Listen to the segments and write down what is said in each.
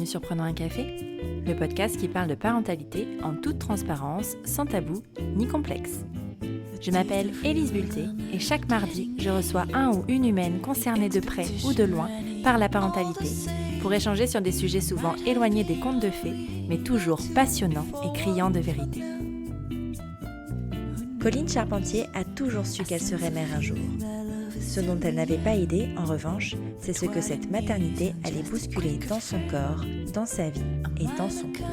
bienvenue sur Prenons un café, le podcast qui parle de parentalité en toute transparence, sans tabou ni complexe. Je m'appelle Élise Bulté et chaque mardi, je reçois un ou une humaine concernée de près ou de loin par la parentalité pour échanger sur des sujets souvent éloignés des contes de fées, mais toujours passionnants et criants de vérité. Colline Charpentier a toujours su qu'elle serait mère un jour. Ce dont elle n'avait pas idée, en revanche, c'est ce que cette maternité allait bousculer dans son corps, dans sa vie et dans son couple.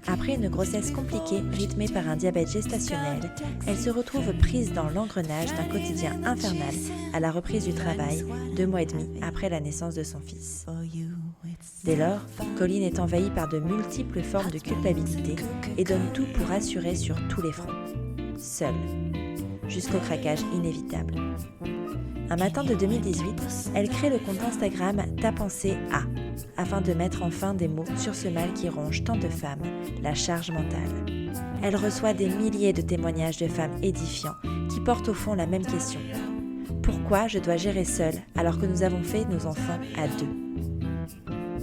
Après une grossesse compliquée, rythmée par un diabète gestationnel, elle se retrouve prise dans l'engrenage d'un quotidien infernal à la reprise du travail, 2 mois et demi après la naissance de son fils. Dès lors, Colline est envahie par de multiples formes de culpabilité et donne tout pour assurer sur tous les fronts. Seule. Jusqu'au craquage inévitable. Un matin de 2018, elle crée le compte Instagram Ta pensée a, afin de mettre enfin des mots sur ce mal qui ronge tant de femmes, la charge mentale. Elle reçoit des milliers de témoignages de femmes édifiants qui portent au fond la même question. Pourquoi je dois gérer seule alors que nous avons fait nos enfants à 2 ?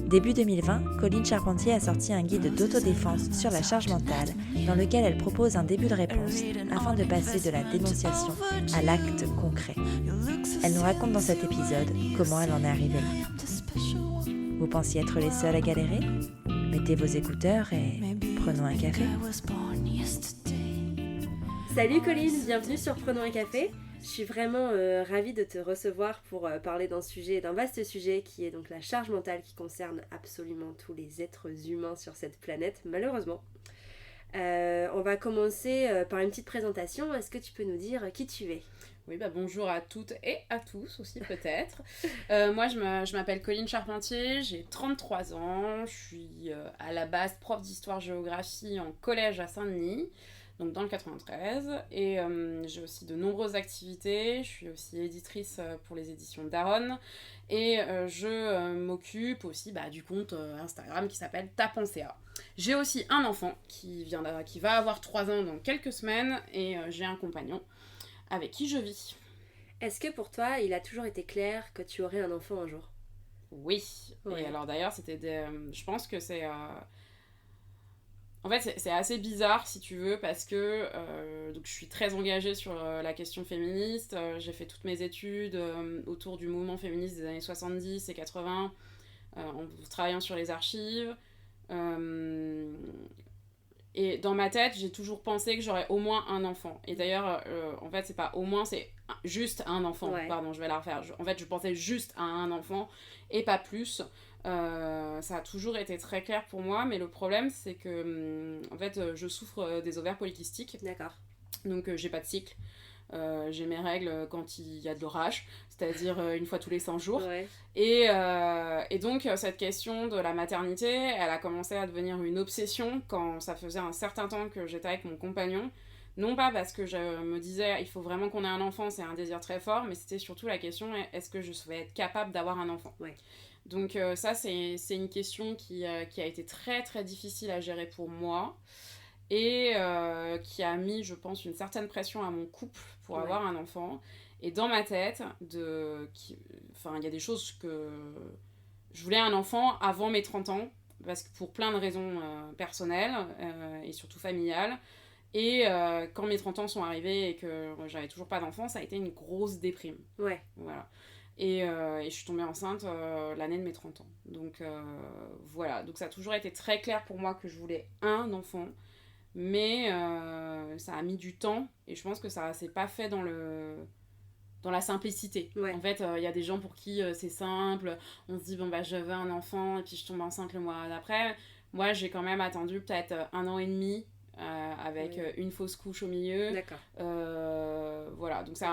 Début 2020, Colline Charpentier a sorti un guide d'autodéfense sur la charge mentale dans lequel elle propose un début de réponse afin de passer de la dénonciation à l'acte concret. Elle nous raconte dans cet épisode comment elle en est arrivée là. Vous pensiez être les seuls à galérer ? Mettez vos écouteurs et prenons un café. Salut Colline, bienvenue sur Prenons un café. Je suis vraiment ravie de te recevoir pour parler d'un vaste sujet qui est donc la charge mentale qui concerne absolument tous les êtres humains sur cette planète, malheureusement. On va commencer par une petite présentation. Est-ce que tu peux nous dire qui tu es ? Oui, bonjour à toutes et à tous aussi peut-être. Moi je m'appelle Colline Charpentier, j'ai 33 ans, je suis à la base prof d'histoire-géographie en collège à Saint-Denis. Donc dans le 93, et j'ai aussi de nombreuses activités. Je suis aussi éditrice pour les éditions Daronne, et je m'occupe aussi du compte Instagram qui s'appelle Ta pensée a. J'ai aussi un enfant qui va avoir 3 ans dans quelques semaines, et j'ai un compagnon avec qui je vis. Est-ce que pour toi, il a toujours été clair que tu aurais un enfant un jour ? Oui, ouais. Et alors d'ailleurs, je pense que c'est... En fait, c'est assez bizarre, si tu veux, parce que donc je suis très engagée sur la question féministe. J'ai fait toutes mes études autour du mouvement féministe des années 70 et 80, en travaillant sur les archives. Et dans ma tête, j'ai toujours pensé que j'aurais au moins un enfant. Et d'ailleurs, en fait, c'est pas au moins, c'est juste un enfant. Ouais. Pardon, je vais la refaire. En fait, je pensais juste à un enfant et pas plus. Ça a toujours été très clair pour moi, mais le problème c'est que en fait je souffre des ovaires polykystiques. D'accord. Donc j'ai pas de cycle. J'ai mes règles quand il y a de l'orage, c'est-à-dire une fois tous les 100 jours. Ouais. Et donc cette question de la maternité, elle a commencé à devenir une obsession quand ça faisait un certain temps que j'étais avec mon compagnon. Non pas parce que je me disais il faut vraiment qu'on ait un enfant, c'est un désir très fort, mais c'était surtout la question est-ce que je vais être capable d'avoir un enfant. Ouais. Donc ça, c'est une question qui a été très très difficile à gérer pour moi et qui a mis, je pense, une certaine pression à mon couple pour avoir un enfant. Et dans ma tête, il y a des choses que... Je voulais un enfant avant mes 30 ans, parce que pour plein de raisons personnelles et surtout familiales. Et quand mes 30 ans sont arrivés et que j'avais toujours pas d'enfant, ça a été une grosse déprime. Ouais. Voilà. Et je suis tombée enceinte l'année de mes 30 ans. Donc voilà, donc ça a toujours été très clair pour moi que je voulais un enfant. Mais ça a mis du temps et je pense que ça s'est pas fait dans la simplicité. Ouais. En fait, il y a des gens pour qui c'est simple. On se dit, je veux un enfant et puis je tombe enceinte le mois d'après. Moi, j'ai quand même attendu peut-être 1 an et demi avec une fausse couche au milieu. D'accord. Voilà, donc c'est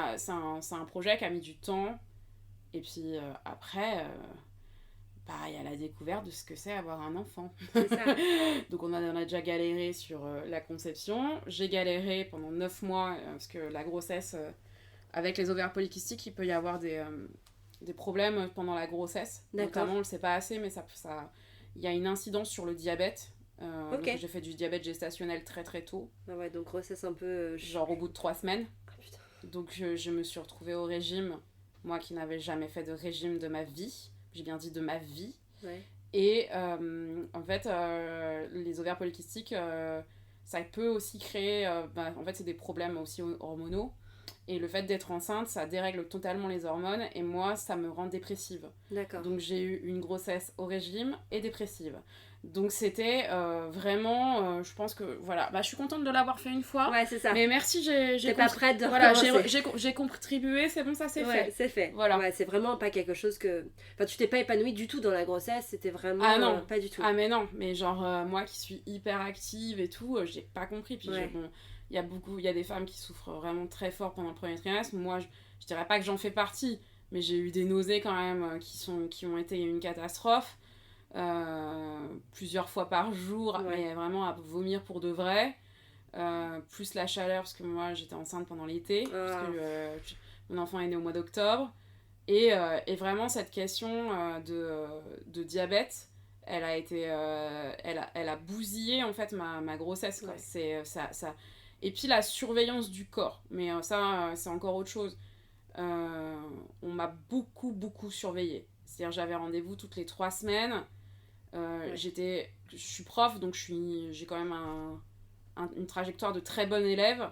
un projet qui a mis du temps. Et puis après, il y a la découverte de ce que c'est avoir un enfant. C'est ça. Donc on a déjà galéré sur la conception. J'ai galéré pendant 9 mois, parce que la grossesse, avec les ovaires polykystiques, il peut y avoir des problèmes pendant la grossesse. D'accord. Notamment, on ne le sait pas assez, mais il y a une incidence sur le diabète. Okay. Donc j'ai fait du diabète gestationnel très très tôt. Ah ouais, donc grossesse un peu... Genre au bout de 3 semaines. Ah putain. Donc je me suis retrouvée au régime. Moi qui n'avais jamais fait de régime de ma vie, j'ai bien dit de ma vie, ouais. Et en fait, les ovaires polykystiques, ça peut aussi créer... en fait, c'est des problèmes aussi hormonaux. Et le fait d'être enceinte, ça dérègle totalement les hormones. Et moi, ça me rend dépressive. D'accord. Donc j'ai eu une grossesse au régime et dépressive. Donc c'était vraiment... je pense que... Voilà. Bah, je suis contente de l'avoir fait une fois. Ouais, c'est ça. Mais merci, T'es pas prête de voilà, recommencer. j'ai contribué, c'est bon, ça c'est Ouais, fait. c'est fait. Voilà. Ouais, c'est vraiment pas quelque chose que... Enfin, tu t'es pas épanouie du tout dans la grossesse, c'était vraiment... Ah non. Pas du tout. Ah mais non, mais genre moi qui suis hyper active et tout, j'ai pas compris. Puis Ouais. bon, il y a des femmes qui souffrent vraiment très fort pendant le premier trimestre. Moi, je dirais pas que j'en fais partie, mais j'ai eu des nausées quand même qui ont été une catastrophe. Plusieurs fois par jour, Ouais. mais vraiment à vomir pour de vrai. Plus la chaleur, parce que moi j'étais enceinte pendant l'été, parce que mon enfant est né au mois d'octobre. Et vraiment cette question de diabète, elle a été elle a bousillé en fait ma grossesse, quoi. Ouais. C'est ça. Et puis la surveillance du corps, mais ça c'est encore autre chose. On m'a beaucoup surveillée, c'est-à-dire j'avais rendez-vous toutes les 3 semaines. Ouais. Je suis prof, donc j'ai quand même une trajectoire de très bonne élève.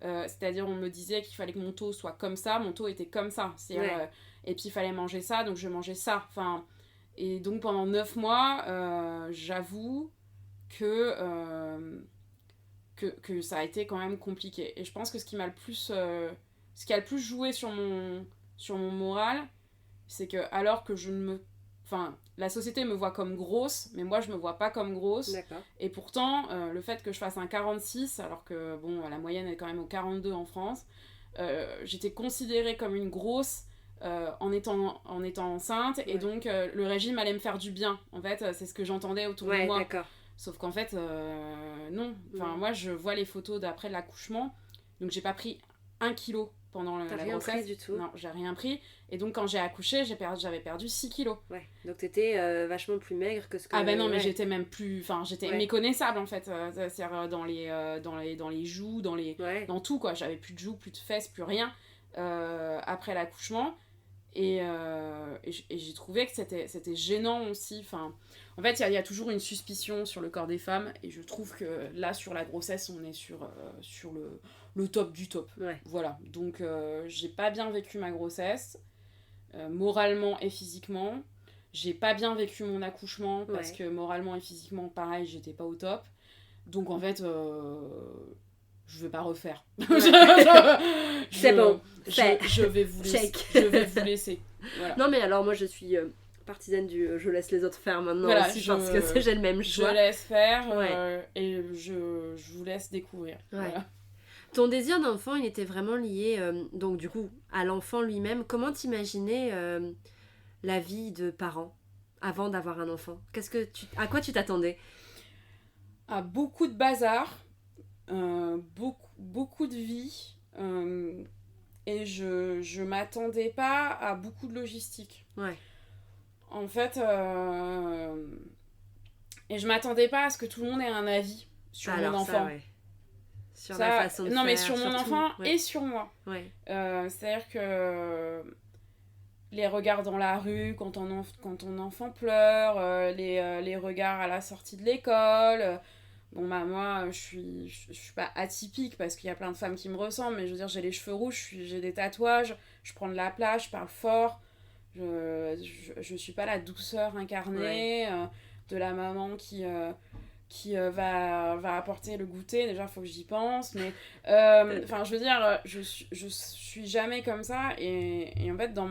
C'est-à-dire on me disait qu'il fallait que mon taux soit comme ça, mon taux était comme ça. Ouais. Et puis il fallait manger ça, donc je mangeais ça. Enfin, et donc pendant 9 mois, j'avoue que ça a été quand même compliqué. Et je pense que ce qui a le plus joué sur mon moral, c'est que alors que la société me voit comme grosse, mais moi je me vois pas comme grosse. D'accord. Et pourtant, le fait que je fasse un 46, alors que bon, la moyenne est quand même au 42 en France, j'étais considérée comme une grosse en étant enceinte. Ouais. Et donc le régime allait me faire du bien. En fait, c'est ce que j'entendais autour de moi. D'accord. Sauf qu'en fait, non. Enfin, moi, je vois les photos d'après l'accouchement. Donc, j'ai pas pris 1 kilo pendant la rien grossesse. pris du tout. Non, j'ai rien pris. Et donc, quand j'ai accouché, j'avais perdu 6 kilos. Ouais. Donc, t'étais vachement plus maigre que ce que... Ah ben non, mais ouais. j'étais même plus... Enfin, j'étais méconnaissable, en fait. C'est-à-dire dans les joues, dans tout, quoi. J'avais plus de joues, plus de fesses, plus rien après l'accouchement. Et j'ai trouvé que c'était gênant aussi. Enfin, en fait, il y a toujours une suspicion sur le corps des femmes. Et je trouve que là, sur la grossesse, on est sur le top du top. Ouais. Voilà. Donc, j'ai pas bien vécu ma grossesse, moralement et physiquement. J'ai pas bien vécu mon accouchement, parce que moralement et physiquement, pareil, j'étais pas au top. Donc, en fait... je vais pas refaire. Ouais. C'est bon. Je vais vous laisser. Je vais vous laisser. Voilà. Non mais alors moi je suis partisane du je laisse les autres faire maintenant voilà, aussi parce que j'ai le même choix. Je laisse faire et je vous laisse découvrir. Ouais. Voilà. Ton désir d'enfant il était vraiment lié donc du coup à l'enfant lui-même. Comment t'imaginais la vie de parent avant d'avoir un enfant? À quoi tu t'attendais? À beaucoup de bazar. Beaucoup de vie et je m'attendais pas à beaucoup de logistique. Ouais. En fait et je m'attendais pas à ce que tout le monde ait un avis sur mon enfant. Ça, ouais. Sur la façon de faire. Mais sur mon enfant tout, et sur moi. Ouais. C'est-à-dire que les regards dans la rue quand ton enfant pleure, les regards à la sortie de l'école. Bon bah moi je suis pas atypique parce qu'il y a plein de femmes qui me ressemblent, mais je veux dire j'ai les cheveux rouges, j'ai des tatouages, je prends de la place, je parle fort, je suis pas la douceur incarnée de la maman qui va apporter le goûter. Déjà faut que j'y pense, mais enfin je veux dire je suis jamais comme ça et en fait dans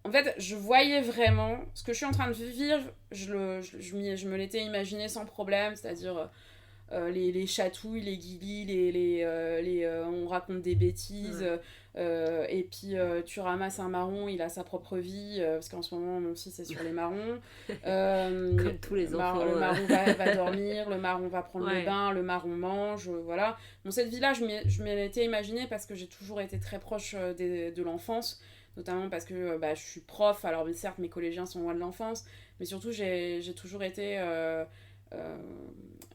en fait, je voyais vraiment ce que je suis en train de vivre, je me l'étais imaginé sans problème, c'est-à-dire les chatouilles, les guilis, on raconte des bêtises, et puis tu ramasses un marron, il a sa propre vie, parce qu'en ce moment, mon fils est sur les marrons. Comme tous les enfants. Le marron va dormir, le marron va prendre le bain, le marron mange, voilà. Bon, cette vie-là, je me l'étais imaginée parce que j'ai toujours été très proche de l'enfance, notamment parce que je suis prof, alors certes mes collégiens sont loin de l'enfance, mais surtout j'ai toujours été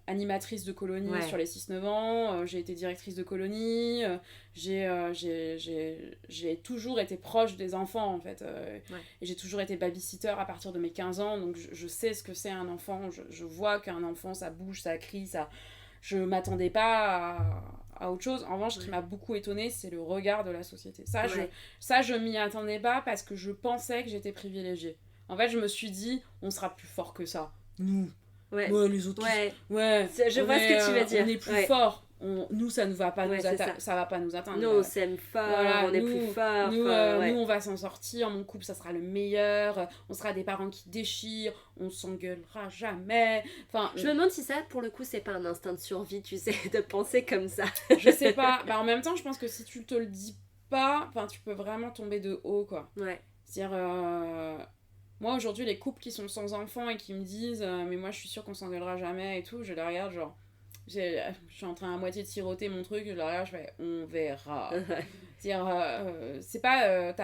animatrice de colonie sur les 6-9 ans, j'ai été directrice de colonie, j'ai toujours été proche des enfants en fait, et j'ai toujours été babysitter à partir de mes 15 ans, donc je sais ce que c'est un enfant, je vois qu'un enfant ça bouge, ça crie, je m'attendais pas à autre chose. En revanche, ce qui m'a beaucoup étonnée, c'est le regard de la société. Je m'y attendais pas parce que je pensais que j'étais privilégiée. En fait, je me suis dit, on sera plus fort que ça. Nous. Ouais, les autres. Je vois ce que tu vas dire. On est plus forts. Nous, ça ne va pas ça va pas nous atteindre. Nous, on s'aime fort, on est plus forts. Nous, on va s'en sortir. Mon couple, ça sera le meilleur. On sera des parents qui déchirent. On s'engueulera jamais. Enfin, je me demande si ça, pour le coup, c'est pas un instinct de survie, tu sais, de penser comme ça. Je sais pas. En même temps, je pense que si tu te le dis pas, tu peux vraiment tomber de haut, quoi. C'est-à-dire... Moi, aujourd'hui, les couples qui sont sans enfants et qui me disent mais moi, je suis sûre qu'on s'engueulera jamais et tout, je les regarde genre... Je suis en train à moitié de siroter mon truc, je les regarde, je fais on verra. C'est-à-dire, c'est pas...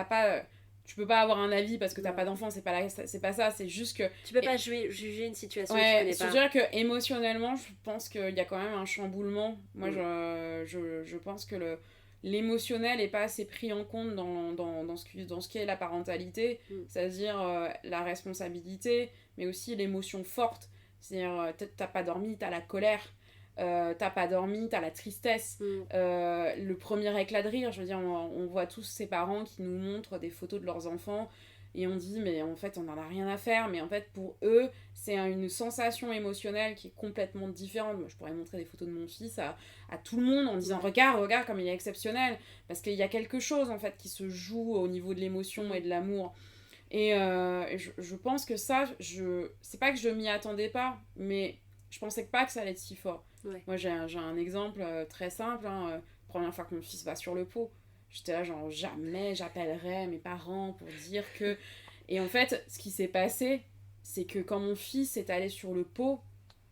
tu peux pas avoir un avis parce que t'as pas d'enfant, c'est pas ça, c'est juste que... Tu peux pas juger une situation que tu connais pas. C'est-à-dire que émotionnellement, je pense qu'il y a quand même un chamboulement. Moi, je pense que l'émotionnel n'est pas assez pris en compte dans ce qu'est la parentalité, c'est-à-dire la responsabilité, mais aussi l'émotion forte. C'est-à-dire, t'as pas dormi, t'as la colère, t'as pas dormi, t'as la tristesse, le premier éclat de rire. Je veux dire, on voit tous ces parents qui nous montrent des photos de leurs enfants et on dit mais en fait on n'en a rien à faire, mais en fait pour eux c'est une sensation émotionnelle qui est complètement différente. Moi, je pourrais montrer des photos de mon fils à tout le monde en disant regarde comme il est exceptionnel, parce qu'il y a quelque chose en fait qui se joue au niveau de l'émotion et de l'amour. Et je pense que ça, c'est pas que je m'y attendais pas, mais je pensais pas que ça allait être si fort. Moi j'ai un exemple très simple, première fois que mon fils va sur le pot, j'étais là genre jamais j'appellerai mes parents pour dire que... Et en fait, ce qui s'est passé, c'est que quand mon fils est allé sur le pot,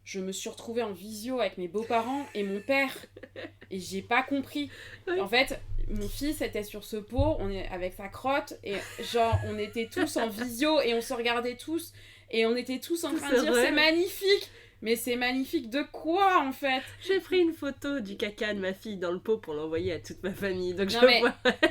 je me suis retrouvée en visio avec mes beaux-parents et mon père. Et j'ai pas compris. En fait, mon fils était sur ce pot, on est avec sa crotte, et genre on était tous en visio et on se regardait tous. Et on était tous en train de dire c'est magnifique. Mais c'est magnifique de quoi en fait? J'ai pris une photo du caca de ma fille dans le pot pour l'envoyer à toute ma famille. Donc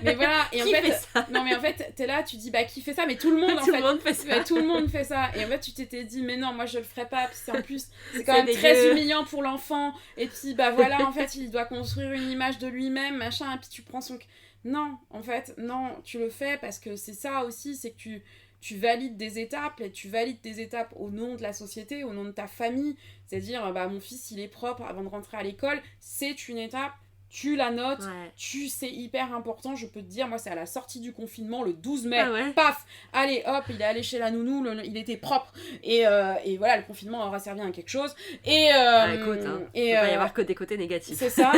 mais voilà, et qui fait ça? Non mais en fait, t'es là, tu dis bah qui fait ça? Mais tout le monde en fait. Tout le monde fait ça. Tout le monde fait ça. Et en fait, tu t'étais dit mais non, moi je le ferai pas. Puis en plus, c'est quand même très humiliant pour l'enfant. Et puis bah voilà, en fait, il doit construire une image de lui-même, machin. Et puis tu prends son... Non, en fait, non, tu le fais parce que c'est ça aussi, c'est que tu valides des étapes, et tu valides des étapes au nom de la société, au nom de ta famille. C'est-à-dire, mon fils, il est propre avant de rentrer à l'école, c'est une étape, tu la notes, c'est hyper important, je peux te dire, moi, c'est à la sortie du confinement, le 12 mai, paf, allez, hop, il est allé chez la nounou, il était propre, et voilà, le confinement aura servi à quelque chose, et... écoute, il ne peut pas y avoir que des côtés négatifs. C'est ça,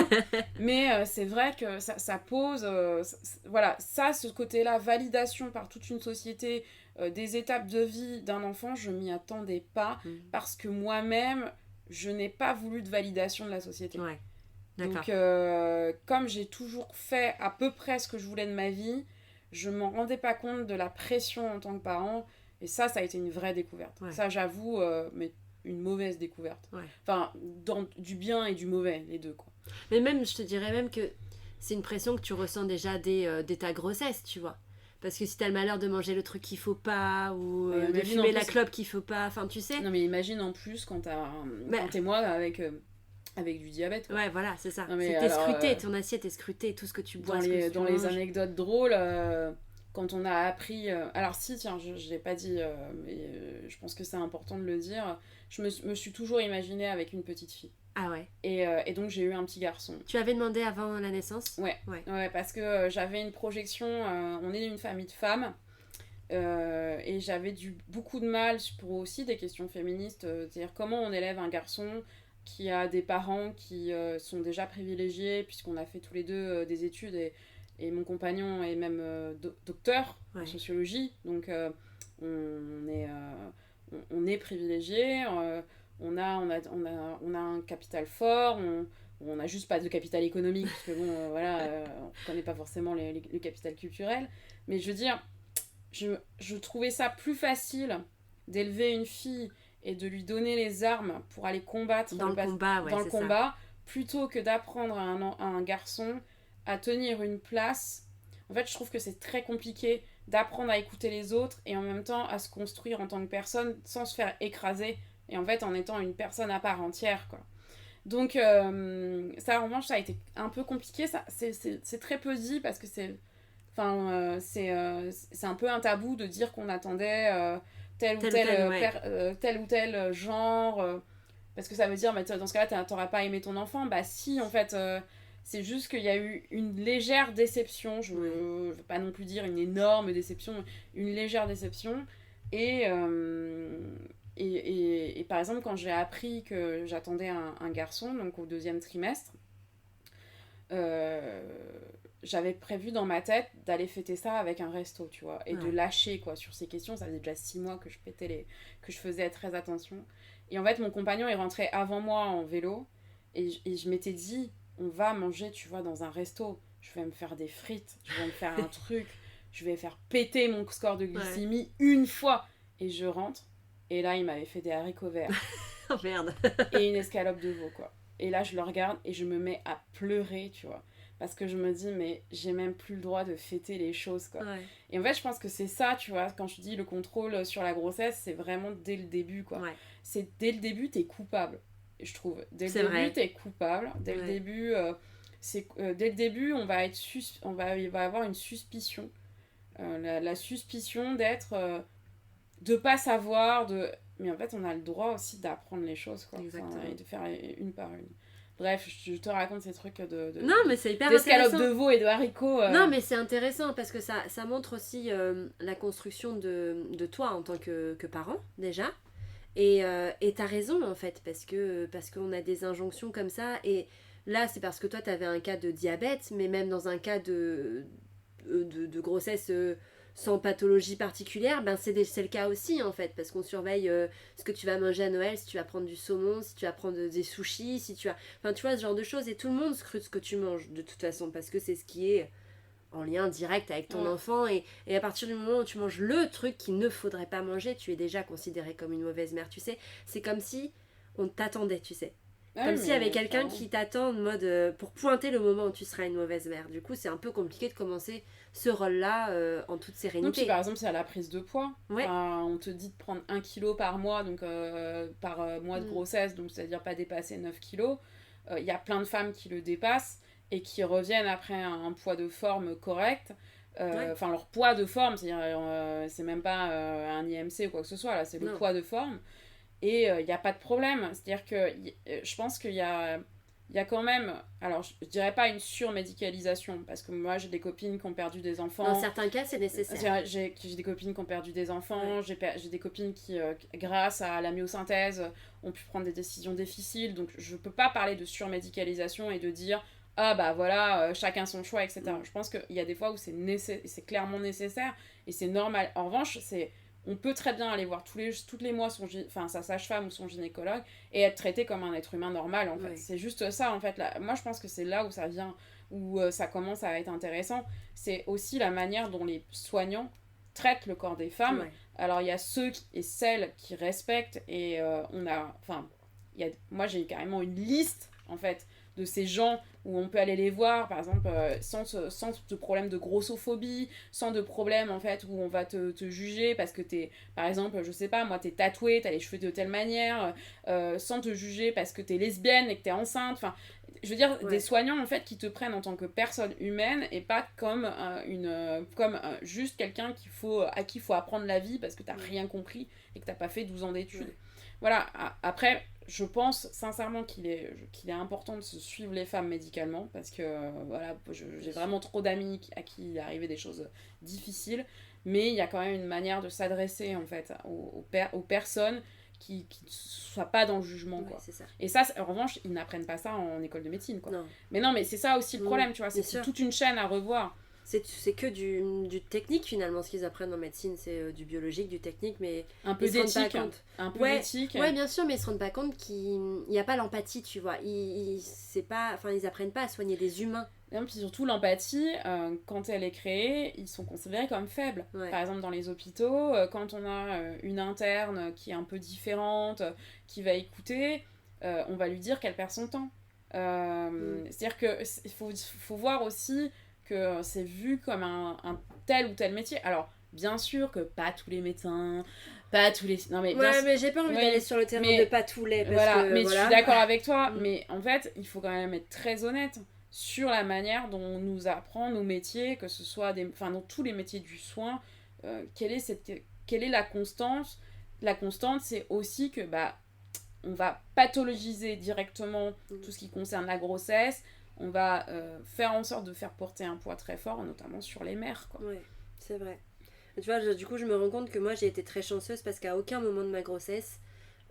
mais c'est vrai que ça pose, voilà, ce côté-là, validation par toute une société, des étapes de vie d'un enfant, je m'y attendais pas, parce que moi-même, je n'ai pas voulu de validation de la société. D'accord. Donc, comme j'ai toujours fait à peu près ce que je voulais de ma vie, je m'en rendais pas compte de la pression en tant que parent, et ça a été une vraie découverte. Ça, j'avoue, mais une mauvaise découverte. Enfin, du bien et du mauvais, les deux, quoi. Mais même, je te dirais même que c'est une pression que tu ressens déjà dès ta grossesse, tu vois. Parce que si t'as le malheur de manger le truc qu'il faut pas, ou de fumer la clope qu'il faut pas, enfin tu sais. Non mais imagine en plus quand t'es moi avec du diabète. Ouais, voilà, c'est ça. C'est scruté, ton assiette est scrutée, tout ce que tu bois. Dans les anecdotes drôles, quand on a appris... alors si, tiens, je l'ai pas dit, mais je pense que c'est important de le dire, je me suis toujours imaginée avec une petite fille. Ah ouais. Et donc j'ai eu un petit garçon. Tu avais demandé avant la naissance ? Ouais, parce que j'avais une projection, on est une famille de femmes, et j'avais beaucoup de mal pour aussi des questions féministes, c'est-à-dire comment on élève un garçon qui a des parents qui sont déjà privilégiés, puisqu'on a fait tous les deux des études, et mon compagnon est même docteur en sociologie, donc on est privilégiés, on a un capital fort, on n'a juste pas de capital économique, parce que bon, voilà, on ne connaît pas forcément le capital culturel, mais je veux dire, je trouvais ça plus facile d'élever une fille et de lui donner les armes pour aller combattre dans le combat, ouais, dans le c'est combat, plutôt que d'apprendre à un garçon à tenir une place. En fait, je trouve que c'est très compliqué d'apprendre à écouter les autres et en même temps à se construire en tant que personne sans se faire écraser et en fait en étant une personne à part entière, quoi. Donc ça, en revanche, ça a été un peu compliqué. Ça, c'est très peu dit parce que c'est un peu un tabou de dire qu'on attendait tel ou tel genre, parce que ça veut dire, bah, dans ce cas-là, t'auras pas aimé ton enfant. Bah si, en fait, c'est juste qu'il y a eu une légère déception. Je veux pas non plus dire une énorme déception, une légère déception. Et par exemple, quand j'ai appris que j'attendais un garçon, donc au 2e trimestre, j'avais prévu dans ma tête d'aller fêter ça avec un resto, tu vois, et de lâcher, quoi, sur ces questions. Ça faisait déjà 6 mois que que je faisais très attention. Et en fait, mon compagnon est rentré avant moi en vélo, et je m'étais dit, on va manger, tu vois, dans un resto. Je vais me faire des frites, je vais me faire un truc, je vais faire péter mon score de glycémie une fois. Et je rentre, et là, il m'avait fait des haricots verts. Oh merde. Et une escalope de veau, quoi. Et là, je le regarde et je me mets à pleurer, tu vois. Parce que je me dis, mais j'ai même plus le droit de fêter les choses, quoi. Ouais. Et en fait, je pense que c'est ça, tu vois, quand je dis le contrôle sur la grossesse, c'est vraiment dès le début, quoi. Ouais. C'est dès le début, t'es coupable, je trouve. Dès le C'est début, vrai. t'es coupable. Dès le début, dès le début, il va avoir une suspicion. La suspicion d'être... de pas savoir, mais en fait, on a le droit aussi d'apprendre les choses, quoi. Exactement. Enfin, et de faire une par une. Bref, je te raconte ces trucs Non, mais c'est hyper d'escalope intéressant. de veau et de haricots. Non, mais c'est intéressant parce que ça montre aussi la construction de toi en tant que parent, déjà. Et t'as raison, en fait, parce qu'on a des injonctions comme ça. Et là, c'est parce que toi, t'avais un cas de diabète, mais même dans un cas de grossesse sans pathologie particulière, ben c'est le cas aussi, en fait, parce qu'on surveille ce que tu vas manger à Noël, si tu vas prendre du saumon, si tu vas prendre des sushis, si tu vas... Enfin, tu vois, ce genre de choses. Et tout le monde scrute ce que tu manges, de toute façon, parce que c'est ce qui est en lien direct avec ton enfant. Et à partir du moment où tu manges le truc qu'il ne faudrait pas manger, tu es déjà considérée comme une mauvaise mère, tu sais. C'est comme si on t'attendait, tu sais. Comme s'il y avait quelqu'un qui t'attend en mode pour pointer le moment où tu seras une mauvaise mère. Du coup, c'est un peu compliqué de commencer ce rôle-là en toute sérénité. Donc, puis, par exemple, c'est à la prise de poids. Ouais. Enfin, on te dit de prendre 1 kilo par mois, donc par mois de grossesse, donc c'est-à-dire pas dépasser 9 kilos. Il y a plein de femmes qui le dépassent et qui reviennent après un poids de forme correct. Enfin, leur poids de forme, c'est-à-dire c'est même pas un IMC ou quoi que ce soit, là, c'est le poids de forme. Et il n'y a pas de problème. C'est-à-dire que je pense qu'il y a quand même, alors je dirais pas une surmédicalisation, parce que moi j'ai des copines qui ont perdu des enfants. Dans certains cas, c'est nécessaire. J'ai des copines qui ont perdu des enfants, j'ai des copines qui, grâce à la myosynthèse, ont pu prendre des décisions difficiles. Donc je peux pas parler de surmédicalisation et de dire ah bah voilà, chacun son choix, etc. Je pense qu'il y a des fois où c'est clairement nécessaire et c'est normal. En revanche, on peut très bien aller voir tous les mois sa sage-femme ou son gynécologue et être traité comme un être humain normal, en fait. Oui. C'est juste ça, en fait. Là, moi, je pense que c'est là où ça vient, où ça commence à être intéressant. C'est aussi la manière dont les soignants traitent le corps des femmes. Ouais. Alors, il y a ceux et celles qui respectent et moi, j'ai carrément une liste, en fait, de ces gens où on peut aller les voir, par exemple, sans de problème de grossophobie, sans de problème, en fait, où on va te juger parce que t'es, par exemple, je sais pas, moi, t'es tatouée, t'as les cheveux de telle manière, sans te juger parce que t'es lesbienne et que t'es enceinte, enfin, je veux dire, des soignants, en fait, qui te prennent en tant que personne humaine et pas comme juste quelqu'un à qui il faut apprendre la vie parce que t'as rien compris et que t'as pas fait 12 ans d'études. Ouais. Voilà, après, je pense sincèrement qu'il est important de se suivre les femmes médicalement parce que voilà, j'ai vraiment trop d'amis à qui il est arrivé des choses difficiles, mais il y a quand même une manière de s'adresser, en fait, aux personnes qui ne soient pas dans le jugement, quoi. C'est ça. Et ça, en revanche, ils n'apprennent pas ça en école de médecine, quoi. Non. Mais c'est ça aussi le problème, tu vois, c'est toute une chaîne à revoir. C'est que du technique, finalement, ce qu'ils apprennent en médecine, c'est du biologique, du technique, mais un peu d'éthique, d'éthique. Ouais, bien sûr, mais ils se rendent pas compte qu'il n'y a pas l'empathie, tu vois. Ils apprennent pas à soigner des humains. Et puis surtout, l'empathie, quand elle est créée, ils sont considérés comme faibles. Ouais. Par exemple, dans les hôpitaux, quand on a une interne qui est un peu différente, qui va écouter, on va lui dire qu'elle perd son temps. C'est-à-dire qu'il faut voir aussi que c'est vu comme un tel ou tel métier. Alors, bien sûr que pas tous les médecins, pas tous les... Non, mais mais j'ai pas envie d'aller sur le terrain de pas tous les... je suis d'accord avec toi, mais en fait, il faut quand même être très honnête sur la manière dont on nous apprend nos métiers, que ce soit dans tous les métiers du soin, quelle est la constance. La constante, c'est aussi que on va pathologiser directement tout ce qui concerne la grossesse, on va faire en sorte de faire porter un poids très fort, notamment sur les mères, quoi. Ouais, c'est vrai. Tu vois, du coup, je me rends compte que moi, j'ai été très chanceuse parce qu'à aucun moment de ma grossesse,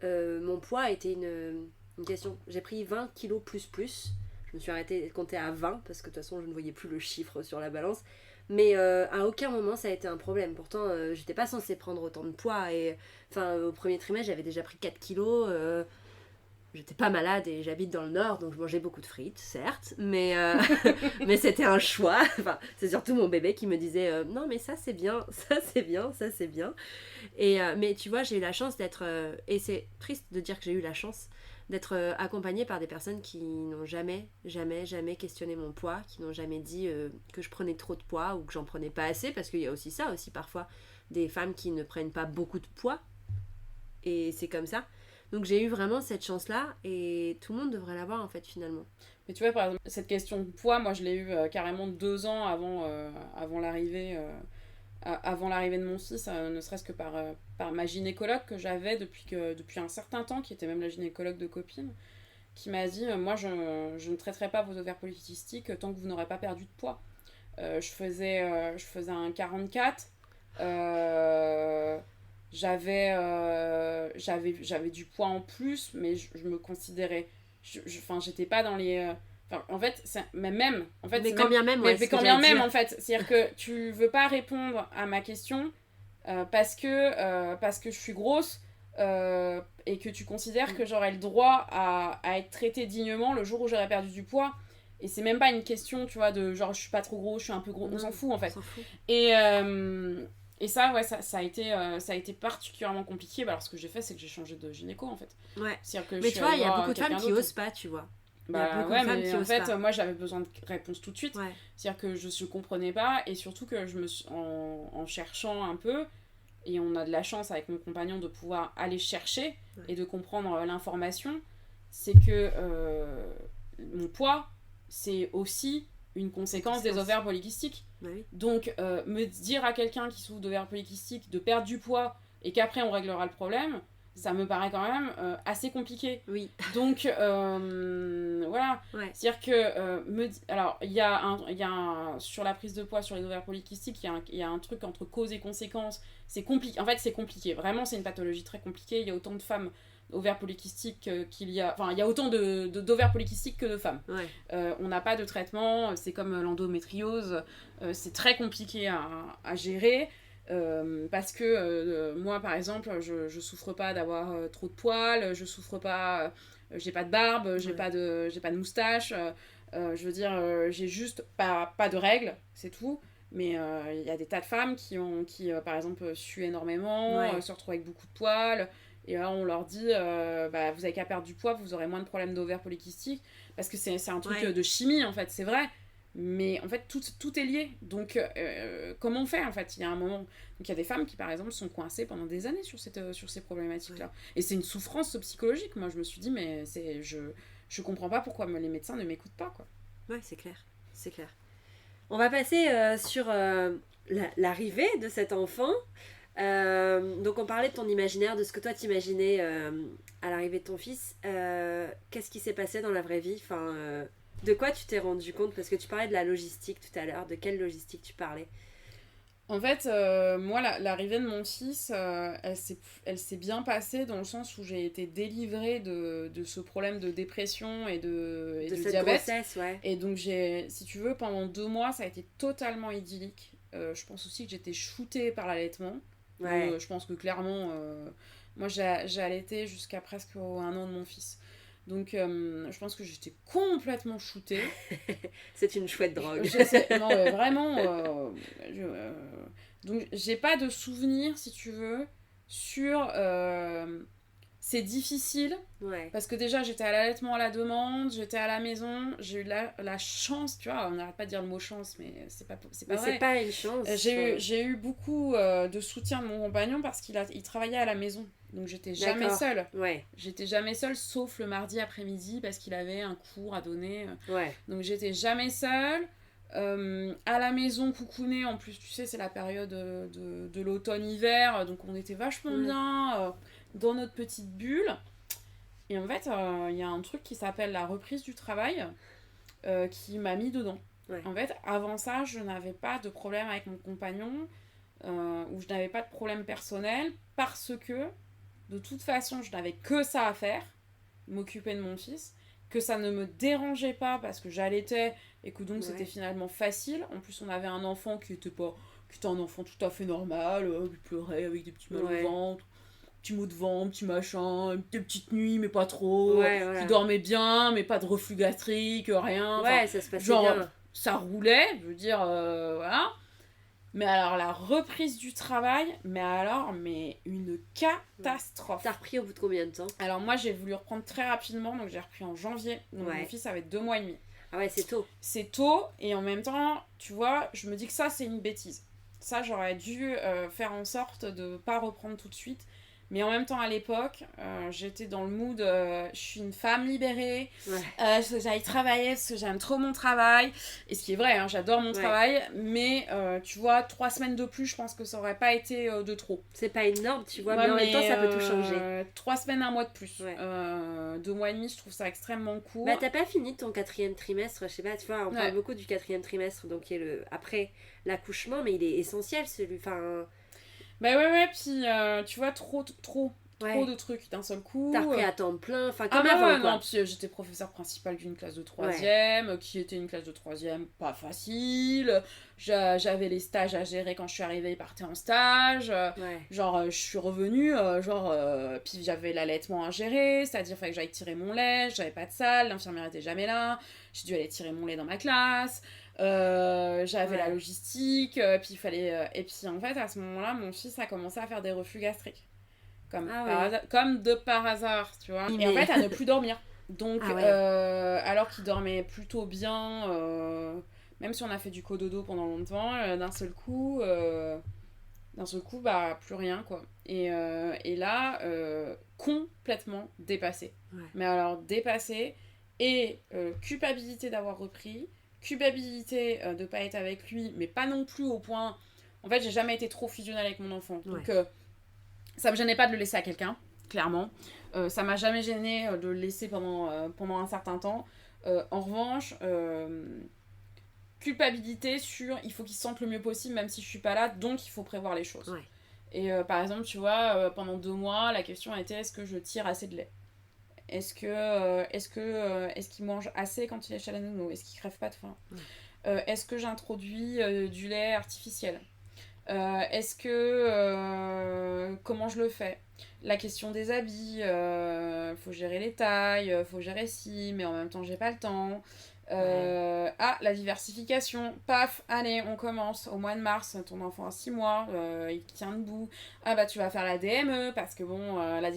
mon poids a été une question. J'ai pris 20 kilos plus. Je me suis arrêtée de compter à 20 parce que de toute façon, je ne voyais plus le chiffre sur la balance. Mais à aucun moment, ça a été un problème. Pourtant, j'étais pas censée prendre autant de poids. Et au premier trimestre, j'avais déjà pris 4 kilos. J'étais pas malade et j'habite dans le Nord, donc je mangeais beaucoup de frites, certes, mais c'était un choix. Enfin, c'est surtout mon bébé qui me disait non, mais ça c'est bien, ça c'est bien, ça c'est bien. Mais tu vois, j'ai eu la chance d'être, et c'est triste de dire que j'ai eu la chance d'être accompagnée par des personnes qui n'ont jamais questionné mon poids, qui n'ont jamais dit que je prenais trop de poids ou que j'en prenais pas assez, parce qu'il y a aussi ça, aussi parfois des femmes qui ne prennent pas beaucoup de poids, et c'est comme ça. Donc j'ai eu vraiment cette chance-là et tout le monde devrait l'avoir en fait finalement. Mais tu vois, par exemple, cette question de poids, moi je l'ai eu carrément 2 ans avant l'arrivée de mon fils, ne serait-ce que par ma gynécologue que j'avais depuis un certain temps, qui était même la gynécologue de copine, qui m'a dit moi je ne traiterai pas vos ovaires polykystiques tant que vous n'aurez pas perdu de poids. Je faisais un 44. J'avais du poids en plus, mais je me considérais... j'étais pas dans les... en fait, même... En fait, mais quand bien même, ouais. Mais quand bien même, en fait. C'est-à-dire que tu veux pas répondre à ma question parce que je suis grosse et que tu considères que j'aurais le droit à être traitée dignement le jour où j'aurais perdu du poids. Et c'est même pas une question, tu vois, de genre je suis pas trop gros, je suis un peu gros. On s'en fout, en fait. Et ça, ouais, ça a été particulièrement compliqué. Alors, ce que j'ai fait, c'est que j'ai changé de gynéco, en fait. Ouais. Que mais tu vois, il y a beaucoup de femmes qui osent pas, tu vois. Mais en fait, moi, j'avais besoin de réponses tout de suite. Ouais. C'est-à-dire que je ne comprenais pas. Et surtout que en cherchant un peu, et on a de la chance avec mon compagnon de pouvoir aller chercher et de comprendre l'information, c'est que mon poids, c'est aussi une conséquence des ovaires polykystiques. Oui. Donc, me dire à quelqu'un qui souffre d'ovaires polykystiques de perdre du poids et qu'après on réglera le problème, ça me paraît quand même assez compliqué. Oui. Donc, voilà. Ouais. C'est-à-dire que, alors, il y a sur la prise de poids, sur les ovaires polykystiques, il y a un truc entre cause et conséquence. C'est compliqué. En fait, c'est compliqué. Vraiment, c'est une pathologie très compliquée. Il y a autant de femmes ovaires polykystiques qu'il y a... Enfin, il y a autant d'ovaires polykystiques que de femmes. Ouais. On n'a pas de traitement. C'est comme l'endométriose. C'est très compliqué à gérer. Parce que moi, par exemple, je souffre pas d'avoir trop de poils. Je souffre pas... j'ai pas de barbe. J'ai pas de moustache. Je veux dire, j'ai juste pas de règles. C'est tout. Mais il y a des tas de femmes qui par exemple, suent énormément, se retrouvent avec beaucoup de poils... Et là, on leur dit, vous avez qu'à perdre du poids, vous aurez moins de problèmes d'ovaires polykystiques. Parce que c'est un truc de chimie, en fait, c'est vrai. Mais en fait, tout est lié. Donc, comment on fait, en fait? Il y a un moment... Donc, il y a des femmes qui, par exemple, sont coincées pendant des années sur ces problématiques-là. Ouais. Et c'est une souffrance psychologique. Moi, je me suis dit, mais je comprends pas pourquoi les médecins ne m'écoutent pas, quoi. Ouais, c'est clair. C'est clair. On va passer sur l'arrivée de cet enfant. Donc on parlait de ton imaginaire, de ce que toi t'imaginais à l'arrivée de ton fils. Qu'est-ce qui s'est passé dans la vraie vie? De quoi tu t'es rendu compte? Parce que tu parlais de la logistique tout à l'heure. De quelle logistique tu parlais? En fait, moi, l'arrivée de mon fils, elle s'est bien passée dans le sens où j'ai été délivrée de ce problème de dépression et de cette diabète. Grossesse, ouais. Et donc, si tu veux, pendant 2 mois, ça a été totalement idyllique. Je pense aussi que j'étais shootée par l'allaitement. Ouais. Je pense que clairement, moi j'ai allaité jusqu'à presque 1 an de mon fils. Donc, je pense que j'étais complètement shootée. C'est une chouette drogue. Non, mais vraiment. Donc, j'ai pas de souvenir, si tu veux, sur. C'est difficile. Ouais. Parce que déjà, j'étais à l'allaitement à la demande, j'étais à la maison, j'ai eu la chance, tu vois, on n'arrête pas de dire le mot chance, mais c'est pas mais vrai. C'est pas une chance. J'ai eu beaucoup de soutien de mon compagnon parce il travaillait à la maison. Donc j'étais jamais seule. Ouais. J'étais jamais seule, sauf le mardi après-midi parce qu'il avait un cours à donner. Ouais. Donc j'étais jamais seule. À la maison, coucounée, en plus, tu sais, c'est la période de l'automne-hiver, donc on était vachement bien dans notre petite bulle. Et en fait, il y a un truc qui s'appelle la reprise du travail qui m'a mis dedans. Ouais. En fait, avant ça, je n'avais pas de problème avec mon compagnon ou je n'avais pas de problème personnel parce que, de toute façon, je n'avais que ça à faire, m'occuper de mon fils, que ça ne me dérangeait pas parce que j'allaitais et que donc c'était finalement facile. En plus, on avait un enfant qui était un enfant tout à fait normal, il pleurait avec des petits mal au ventre, petits maux de ventre, petits machins, des petites nuits mais pas trop, qui dormait bien mais pas de reflux gastrique, rien. Ouais, ça se passait bien. Ça roulait, je veux dire, voilà. Mais alors, la reprise du travail, mais une catastrophe. T'as repris au bout de combien de temps ? Alors, moi, j'ai voulu reprendre très rapidement, donc j'ai repris en janvier. Donc, mon fils avait 2 mois et demi. Ah ouais, c'est tôt. C'est tôt, et en même temps, tu vois, je me dis que ça, c'est une bêtise. Ça, j'aurais dû faire en sorte de pas reprendre tout de suite. Mais en même temps, à l'époque, j'étais dans le mood, je suis une femme libérée, j'aille travailler parce que j'aime trop mon travail. Et ce qui est vrai, hein, j'adore mon travail, mais tu vois, 3 semaines de plus, je pense que ça aurait pas été de trop. C'est pas énorme, tu vois, mais en même temps, ça peut tout changer. 3 semaines, 1 mois de plus. 2 mois et demi, je trouve ça extrêmement court. Bah, t'as pas fini ton 4e trimestre, je sais pas, tu vois, on parle beaucoup du 4e trimestre, donc qui est après l'accouchement, mais il est essentiel, celui, enfin... Bah ouais, puis tu vois, trop de trucs d'un seul coup. T'as repris à temps plein, enfin comme avant, quoi. Non, puis j'étais professeure principale d'une classe de 3e, qui était une classe de 3e pas facile. J'avais les stages à gérer quand je suis arrivée, ils partaient en stage. Genre, je suis revenue, puis j'avais l'allaitement à gérer, c'est-à-dire fallait que j'aille tirer mon lait, j'avais pas de salle, l'infirmière était jamais là, j'ai dû aller tirer mon lait dans ma classe. J'avais la logistique, puis il fallait et puis en fait à ce moment-là mon fils a commencé à faire des reflus gastriques comme de par hasard, tu vois, et en fait à ne plus dormir, donc alors qu'il dormait plutôt bien, même si on a fait du cododo pendant longtemps, d'un seul coup bah plus rien, quoi, et là complètement dépassé, mais alors dépassé, et culpabilité d'avoir repris, culpabilité de pas être avec lui, mais pas non plus au point... En fait, j'ai jamais été trop fusionnelle avec mon enfant. Donc, ça me gênait pas de le laisser à quelqu'un, clairement. Ça m'a jamais gêné de le laisser pendant un certain temps. En revanche, culpabilité sur il faut qu'il se sente le mieux possible, même si je suis pas là, donc il faut prévoir les choses. Et par exemple, tu vois, pendant 2 mois, la question était est-ce que je tire assez de lait ? Est-ce qu'il mange assez quand il est chez la nounou ? Est-ce qu'il crève pas de faim ? Est-ce que j'introduis du lait artificiel ? Comment je le fais ? La question des habits, faut gérer les tailles, faut gérer ci, mais en même temps j'ai pas le temps. La diversification, paf, allez, on commence au mois de mars, ton enfant a 6 mois, il tient debout, tu vas faire la DME, parce que bon, la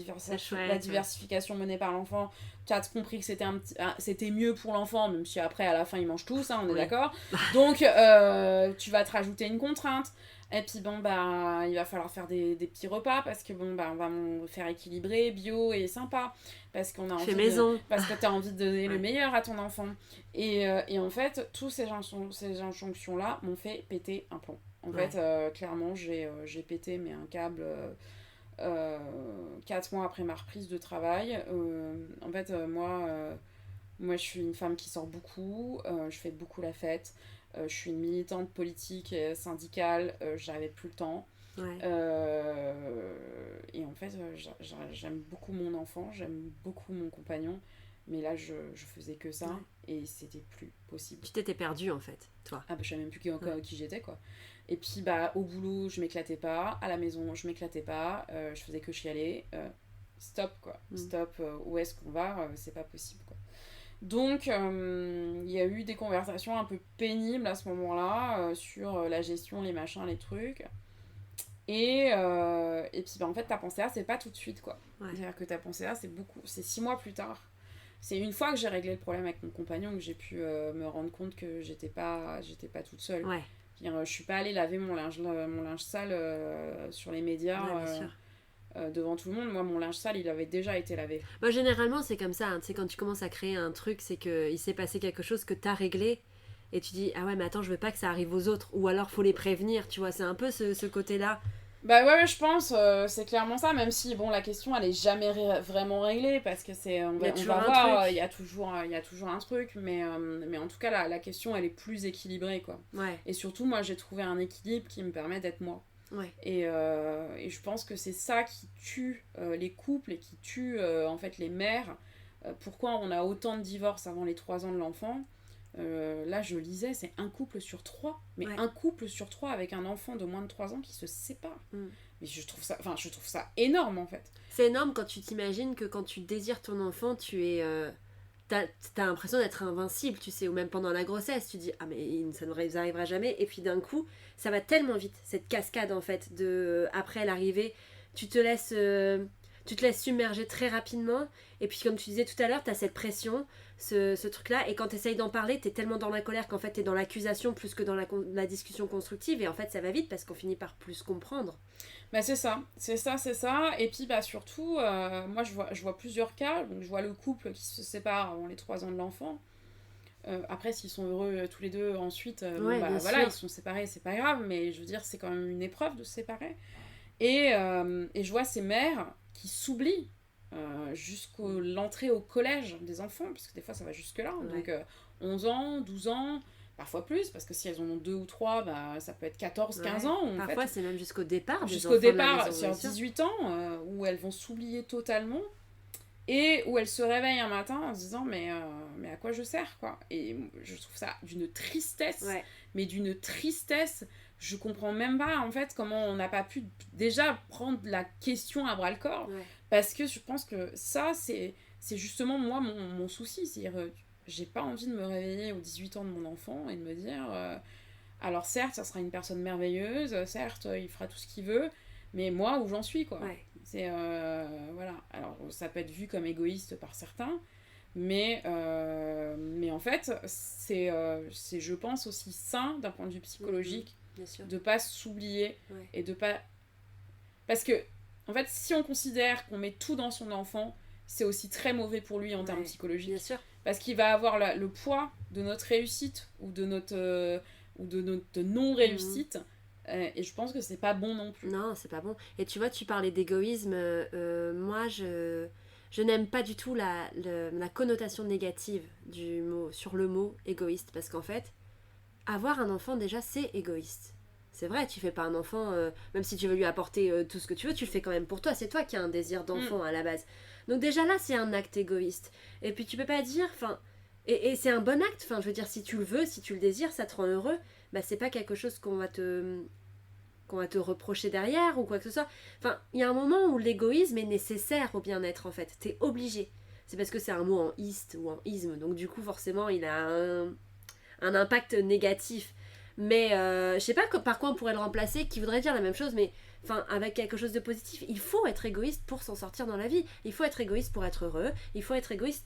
diversification menée par l'enfant, tu as compris que c'était mieux pour l'enfant, même si après à la fin ils mangent tous, hein, on est d'accord, donc tu vas te rajouter une contrainte. Et puis bon, il va falloir faire des petits repas parce que bon, on va faire équilibré, bio et sympa. Parce qu'on a envie parce que t'as envie de donner le meilleur à ton enfant. Et en fait, tous ces injonctions-là m'ont fait péter un plomb. En fait, clairement, j'ai pété un câble 4 mois après ma reprise de travail. En fait, moi, je suis une femme qui sort beaucoup, je fais beaucoup la fête. Je suis une militante politique et syndicale, j'avais plus le temps. Et en fait, j'aime beaucoup mon enfant, j'aime beaucoup mon compagnon, mais là, je faisais que ça et c'était plus possible. Tu t'étais perdue en fait, toi. Je savais même plus qui j'étais, quoi. Et puis, au boulot, je m'éclatais pas, à la maison, je m'éclatais pas, je faisais que chialer. stop quoi, stop, où est-ce qu'on va, c'est pas possible quoi. Donc il y a eu des conversations un peu pénibles à ce moment-là sur la gestion, les machins, les trucs. Et puis en fait ta pensée là c'est pas tout de suite quoi. C'est-à-dire que ta pensée là c'est 6 mois plus tard. C'est une fois que j'ai réglé le problème avec mon compagnon que j'ai pu me rendre compte que j'étais pas toute seule. Je suis pas allée laver mon linge sale sur les médias devant tout le monde. Moi, mon linge sale, il avait déjà été lavé. Bah, généralement, c'est comme ça. Hein. Tu sais, quand tu commences à créer un truc, c'est qu'il s'est passé quelque chose que t'as réglé. Et tu dis, ah ouais, mais attends, je veux pas que ça arrive aux autres. Ou alors, faut les prévenir, tu vois. C'est un peu ce côté-là. Bah ouais, je pense, c'est clairement ça. Même si, bon, la question, elle est jamais vraiment réglée. Parce que c'est... On va voir, il y a toujours un truc. Mais en tout cas, la question, elle est plus équilibrée, quoi. Et surtout, moi, j'ai trouvé un équilibre qui me permet d'être moi. Et je pense que c'est ça qui tue les couples et qui tue en fait les mères. Pourquoi on a autant de divorces avant les 3 ans de l'enfant. Là je lisais, c'est un couple sur 3. Mais un couple sur 3 avec un enfant de moins de 3 ans qui se sépare. Mais je trouve ça énorme en fait. C'est énorme quand tu t'imagines que quand tu désires ton enfant, tu es... T'as l'impression d'être invincible, tu sais, ou même pendant la grossesse, tu dis « Ah mais ça ne arrivera jamais », et puis d'un coup, ça va tellement vite, cette cascade en fait, après l'arrivée, tu te laisses submerger très rapidement, et puis comme tu disais tout à l'heure, t'as cette pression, ce truc-là, et quand t'essayes d'en parler, t'es tellement dans la colère qu'en fait t'es dans l'accusation plus que dans la discussion constructive, et en fait ça va vite parce qu'on finit par plus comprendre. Bah c'est ça, et puis bah surtout, moi je vois plusieurs cas, donc je vois le couple qui se sépare avant les 3 ans de l'enfant, après s'ils sont heureux tous les deux ensuite, voilà, ils sont séparés, c'est pas grave, mais je veux dire c'est quand même une épreuve de se séparer, et je vois ces mères qui s'oublient jusqu'à l'entrée au collège des enfants, parce que des fois ça va jusque là, donc 11 ans, 12 ans... Parfois plus, parce que si elles en ont 2 ou 3, bah, ça peut être 14, 15 ans. Parfois, c'est même jusqu'au départ. Jusqu'au départ, sur 18 ans, où elles vont s'oublier totalement, et où elles se réveillent un matin en se disant mais à quoi je sers, quoi. Et je trouve ça d'une tristesse, mais d'une tristesse, je comprends même pas, en fait, comment on n'a pas pu déjà prendre la question à bras-le-corps, parce que je pense que ça, c'est justement, moi, mon souci, c'est-à-dire... J'ai pas envie de me réveiller aux 18 ans de mon enfant et de me dire alors certes ça sera une personne merveilleuse, certes il fera tout ce qu'il veut, mais moi où j'en suis quoi. C'est voilà, alors ça peut être vu comme égoïste par certains, mais en fait c'est je pense aussi sain d'un point de vue psychologique de pas s'oublier et de pas, parce que en fait si on considère qu'on met tout dans son enfant, c'est aussi très mauvais pour lui en termes psychologiques. Bien sûr. Parce qu'il va avoir le poids de notre réussite ou de notre non-réussite. Et je pense que c'est pas bon non plus. Non, c'est pas bon. Et tu vois, tu parlais d'égoïsme. Moi, je n'aime pas du tout la connotation négative sur le mot égoïste. Parce qu'en fait, avoir un enfant, déjà, c'est égoïste. C'est vrai, tu fais pas un enfant, même si tu veux lui apporter tout ce que tu veux, tu le fais quand même pour toi. C'est toi qui as un désir d'enfant à la base. Donc déjà là, c'est un acte égoïste. Et puis tu peux pas dire, enfin, et c'est un bon acte, enfin, je veux dire, si tu le veux, si tu le désires, ça te rend heureux, bah c'est pas quelque chose qu'on va te reprocher derrière ou quoi que ce soit. Enfin, il y a un moment où l'égoïsme est nécessaire au bien-être, en fait. T'es obligé. C'est parce que c'est un mot en iste ou en isme, donc du coup, forcément, il a un impact négatif. Mais je sais pas par quoi on pourrait le remplacer, qui voudrait dire la même chose, mais enfin, avec quelque chose de positif. Il faut être égoïste pour s'en sortir dans la vie. Il faut être égoïste pour être heureux. Il faut être égoïste,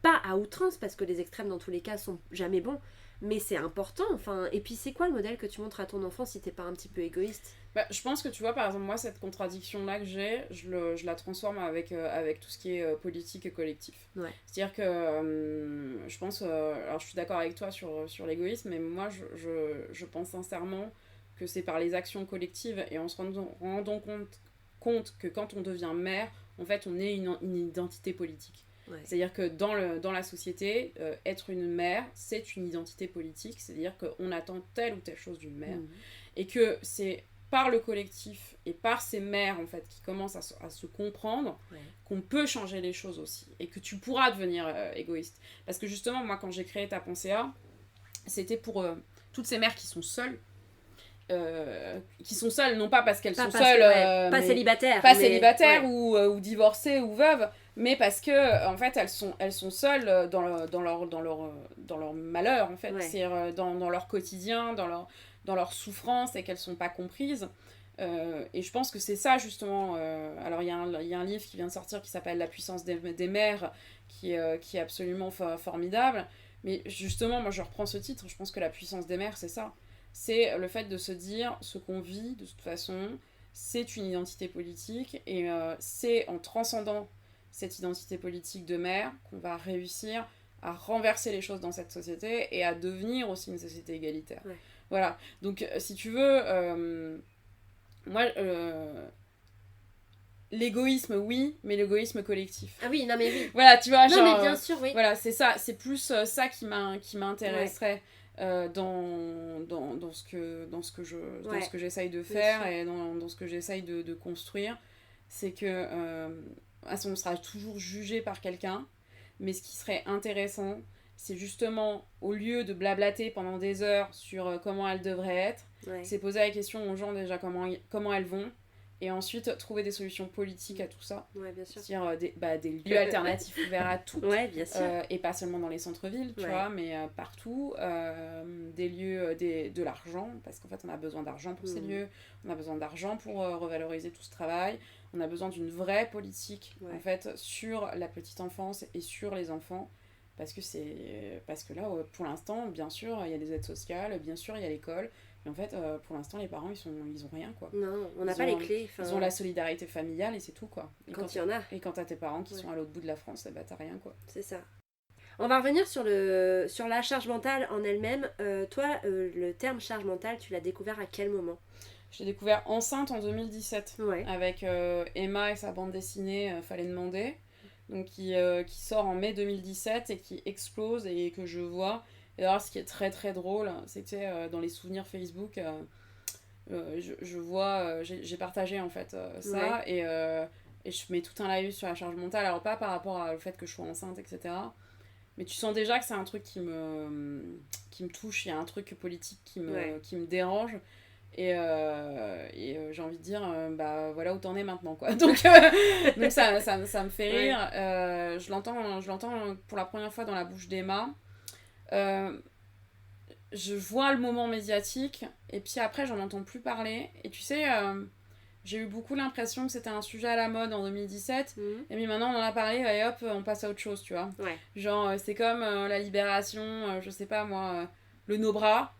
pas à outrance, parce que les extrêmes dans tous les cas sont jamais bons. Mais c'est important, enfin. Et puis c'est quoi le modèle que tu montres à ton enfant si t'es pas un petit peu égoïste ? Bah, je pense que tu vois, par exemple, moi, cette contradiction-là que j'ai, je la transforme avec tout ce qui est politique et collectif. C'est-à-dire que je pense, alors je suis d'accord avec toi sur l'égoïsme, mais moi, je pense sincèrement que c'est par les actions collectives et en se rendant compte que quand on devient mère, en fait, on est une identité politique. C'est-à-dire que dans la société, être une mère, c'est une identité politique, c'est-à-dire qu'on attend telle ou telle chose d'une mère, et que c'est par le collectif et par ces mères en fait qui commencent à se comprendre qu'on peut changer les choses aussi, et que tu pourras devenir égoïste. Parce que justement, moi, quand j'ai créé Ta Pensée A, c'était pour toutes ces mères qui sont seules qui sont seules, non pas parce qu'elles sont parce seules, que, pas mais célibataires. pas mais- célibataires ouais. ou divorcées ou veuves, mais parce que en fait elles sont seules dans leur malheur en fait, Ouais. c'est dans leur quotidien, dans leur souffrance et qu'elles sont pas comprises. Et je pense que c'est ça justement. Alors il y a un livre qui vient de sortir qui s'appelle La puissance des mères qui est absolument formidable. Mais justement, moi je reprends ce titre, je pense que la puissance des mères c'est ça. C'est le fait de se dire ce qu'on vit de toute façon, c'est une identité politique et c'est en transcendant cette identité politique de mère qu'on va réussir à renverser les choses dans cette société et à devenir aussi une société égalitaire. Ouais. Voilà, donc si tu veux, moi, l'égoïsme oui, mais l'égoïsme collectif. Ah oui, non mais oui. Voilà, tu vois, Non genre, mais bien sûr, oui. voilà, c'est ça, c'est plus ça qui m'intéresserait dans ce que j'essaye de faire sûr. et dans ce que j'essaye de construire. C'est que on sera toujours jugé par quelqu'un, mais ce qui serait intéressant, c'est justement, au lieu de blablater pendant des heures sur comment elles devraient être, Ouais. c'est poser la question aux gens déjà comment elles vont, et ensuite trouver des solutions politiques à tout ça. Ouais, bien sûr. C'est-à-dire des lieux alternatifs ouverts à toutes. Ouais, bien sûr. Et pas seulement dans les centres-villes, tu Ouais. vois, mais partout. Des lieux, de l'argent, parce qu'en fait, on a besoin d'argent pour ces lieux. On a besoin d'argent pour revaloriser tout ce travail. On a besoin d'une vraie politique, en fait, sur la petite enfance et sur les enfants. Parce que là, pour l'instant, bien sûr, il y a des aides sociales, bien sûr, il y a l'école. Mais en fait, pour l'instant, les parents, ils ont rien, quoi. Non, on n'a pas les clés. Ils ont la solidarité familiale et c'est tout, quoi. Et quand il y en a. Et quand t'as tes parents qui sont à l'autre bout de la France, bah t'as rien, quoi. C'est ça. On va revenir sur la charge mentale en elle-même. Toi, le terme charge mentale, tu l'as découvert à quel moment ? Je l'ai découvert enceinte en 2017. Ouais. Avec Emma et sa bande dessinée Fallait demander. Donc qui sort en mai 2017 et qui explose et que je vois. Et alors, ce qui est très très drôle, c'est que dans les souvenirs Facebook, je vois, j'ai partagé en fait ça, et je mets tout un live sur la charge mentale. Alors, pas par rapport au fait que je sois enceinte, etc. Mais tu sens déjà que c'est un truc qui me touche, il y a un truc politique qui me dérange. Et j'ai envie de dire, bah voilà où t'en es maintenant, quoi. Donc ça me fait rire. Ouais. Je l'entends pour la première fois dans la bouche d'Emma. Je vois le moment médiatique et puis après j'en entends plus parler. Et tu sais, j'ai eu beaucoup l'impression que c'était un sujet à la mode en 2017. Et puis maintenant on en a parlé et hop, on passe à autre chose, tu vois. Ouais. Genre c'est comme la libération, je sais pas moi, le no-bras.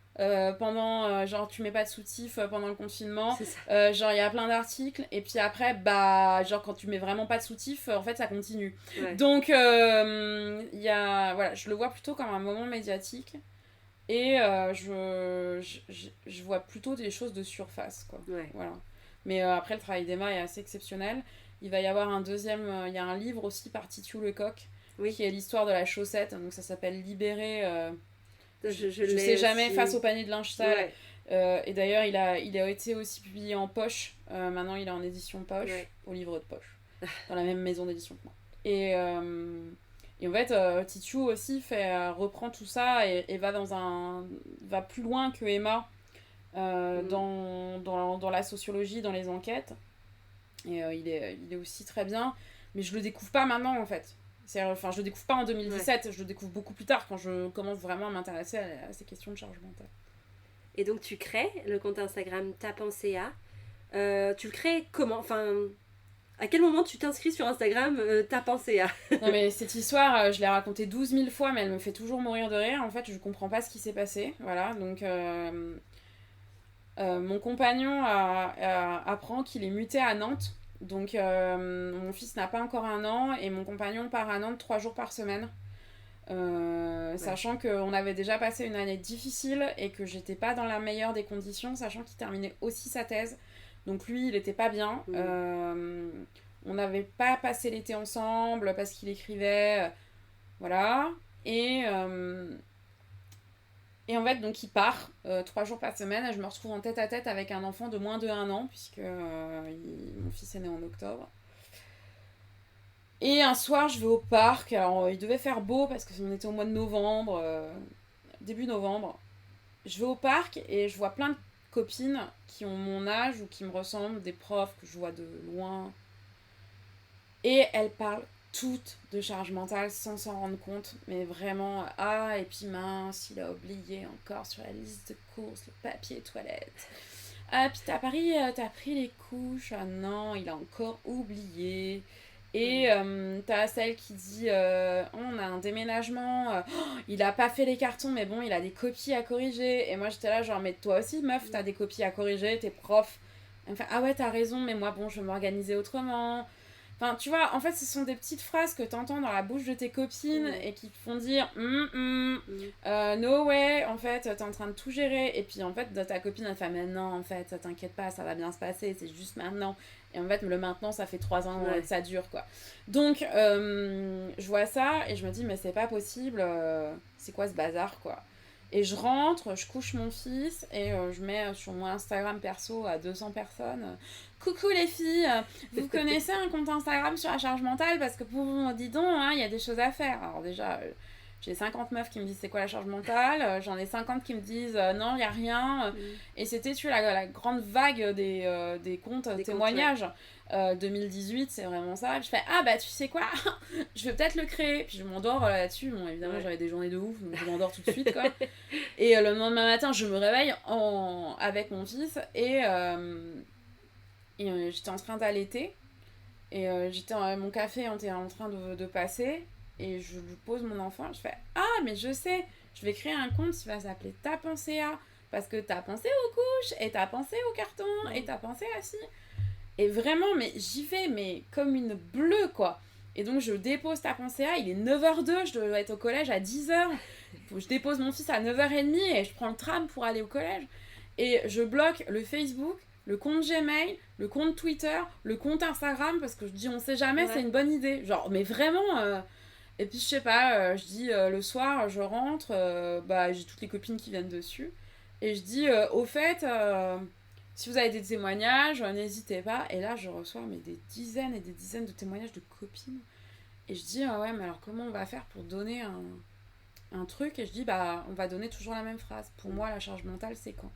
Pendant genre tu mets pas de soutif pendant le confinement, genre il y a plein d'articles et puis après bah genre quand tu mets vraiment pas de soutif en fait ça continue. Donc il y a voilà, je le vois plutôt comme un moment médiatique et je vois plutôt des choses de surface, quoi. Voilà. Mais après le travail d'Emma est assez exceptionnel. Il va y avoir un deuxième, il y a un livre aussi par Titiou Lecoq qui est l'histoire de la chaussette, donc ça s'appelle Libérer je sais jamais, face au panier de linge sale. Et d'ailleurs il a été aussi publié en poche. Maintenant il est en édition poche, au livre de poche, dans la même maison d'édition que moi. Et en fait Titiou aussi reprend tout ça et va plus loin que Emma dans la sociologie, dans les enquêtes. Et il est aussi très bien, mais je le découvre pas maintenant en fait. Enfin, je le découvre pas en 2017, je le découvre beaucoup plus tard quand je commence vraiment à m'intéresser à ces questions de charge mentale. Et donc tu crées le compte Instagram Ta-Pensée-A. Tu le crées comment ? Enfin, à quel moment tu t'inscris sur Instagram Ta-Pensée-A ? Non mais cette histoire, je l'ai racontée 12 000 fois, mais elle me fait toujours mourir de rire. En fait, je comprends pas ce qui s'est passé. Voilà, donc mon compagnon apprend qu'il est muté à Nantes. Donc mon fils n'a pas encore 1 an et mon compagnon part à Nantes 3 jours par semaine. Sachant qu'on avait déjà passé une année difficile et que j'étais pas dans la meilleure des conditions, sachant qu'il terminait aussi sa thèse. Donc lui, il était pas bien. On n'avait pas passé l'été ensemble parce qu'il écrivait. Voilà. Et en fait, donc il part 3 jours par semaine et je me retrouve en tête à tête avec un enfant de moins de 1 an, puisque mon fils est né en octobre. Et un soir, je vais au parc. Alors, il devait faire beau parce qu'on était au mois de novembre, début novembre. Je vais au parc et je vois plein de copines qui ont mon âge ou qui me ressemblent, des profs que je vois de loin. Et elles parlent toutes de charge mentale sans s'en rendre compte. Mais vraiment, et puis mince, il a oublié encore sur la liste de courses le papier toilette. Puis t'as pris les couches. Ah non, il a encore oublié. Et t'as celle qui dit on a un déménagement, il a pas fait les cartons, mais bon, il a des copies à corriger. Et moi j'étais là, genre, mais toi aussi, meuf, t'as des copies à corriger, t'es prof. Elle me fait, ah ouais, t'as raison, mais moi, bon, je vais m'organiser autrement. Enfin, tu vois, en fait, ce sont des petites phrases que t'entends dans la bouche de tes copines et qui te font dire no way, en fait, t'es en train de tout gérer. Et puis, en fait, ta copine, elle fait, mais non, en fait, ça t'inquiète pas, ça va bien se passer, c'est juste maintenant. Et en fait, le maintenant, ça fait 3 ans que ça dure, quoi. Donc, je vois ça et je me dis, mais c'est pas possible, c'est quoi ce bazar, quoi. Et je rentre, je couche mon fils et je mets sur mon Instagram perso à 200 personnes. Coucou les filles, vous connaissez un compte Instagram sur la charge mentale? Parce que pour dis donc, il y a des choses à faire. Alors déjà, j'ai 50 meufs qui me disent c'est quoi la charge mentale, j'en ai 50 qui me disent non, il n'y a rien. Et c'était la grande vague des comptes témoignages. 2018, c'est vraiment ça. Je fais tu sais quoi, je vais peut-être le créer. Puis je m'endors là-dessus. Bon, évidemment, j'avais des journées de ouf, donc je m'endors tout de suite, quoi. Et le lendemain matin, je me réveille avec mon fils et j'étais en train d'allaiter. Et mon café était en train de passer. Et je lui pose mon enfant. Je fais mais je sais, je vais créer un compte qui va s'appeler Ta pensée à. Parce que t'as pensé aux couches, et t'as pensé au carton, et t'as pensé à ci. Et vraiment, mais j'y vais, mais comme une bleue, quoi. Et donc, je dépose Ta pensée à, il est 9h02, je dois être au collège à 10h. Je dépose mon fils à 9h30 et je prends le tram pour aller au collège. Et je bloque le Facebook, le compte Gmail, le compte Twitter, le compte Instagram, parce que je dis, on sait jamais, c'est une bonne idée. Genre, mais vraiment... Et puis, je sais pas, je dis, le soir, je rentre, j'ai toutes les copines qui viennent dessus. Et je dis, au fait... si vous avez des témoignages, n'hésitez pas. Et là, je reçois des dizaines et des dizaines de témoignages de copines. Et je dis, ouais, mais alors comment on va faire pour donner un truc? Et je dis, on va donner toujours la même phrase. Pour moi, la charge mentale, c'est quand?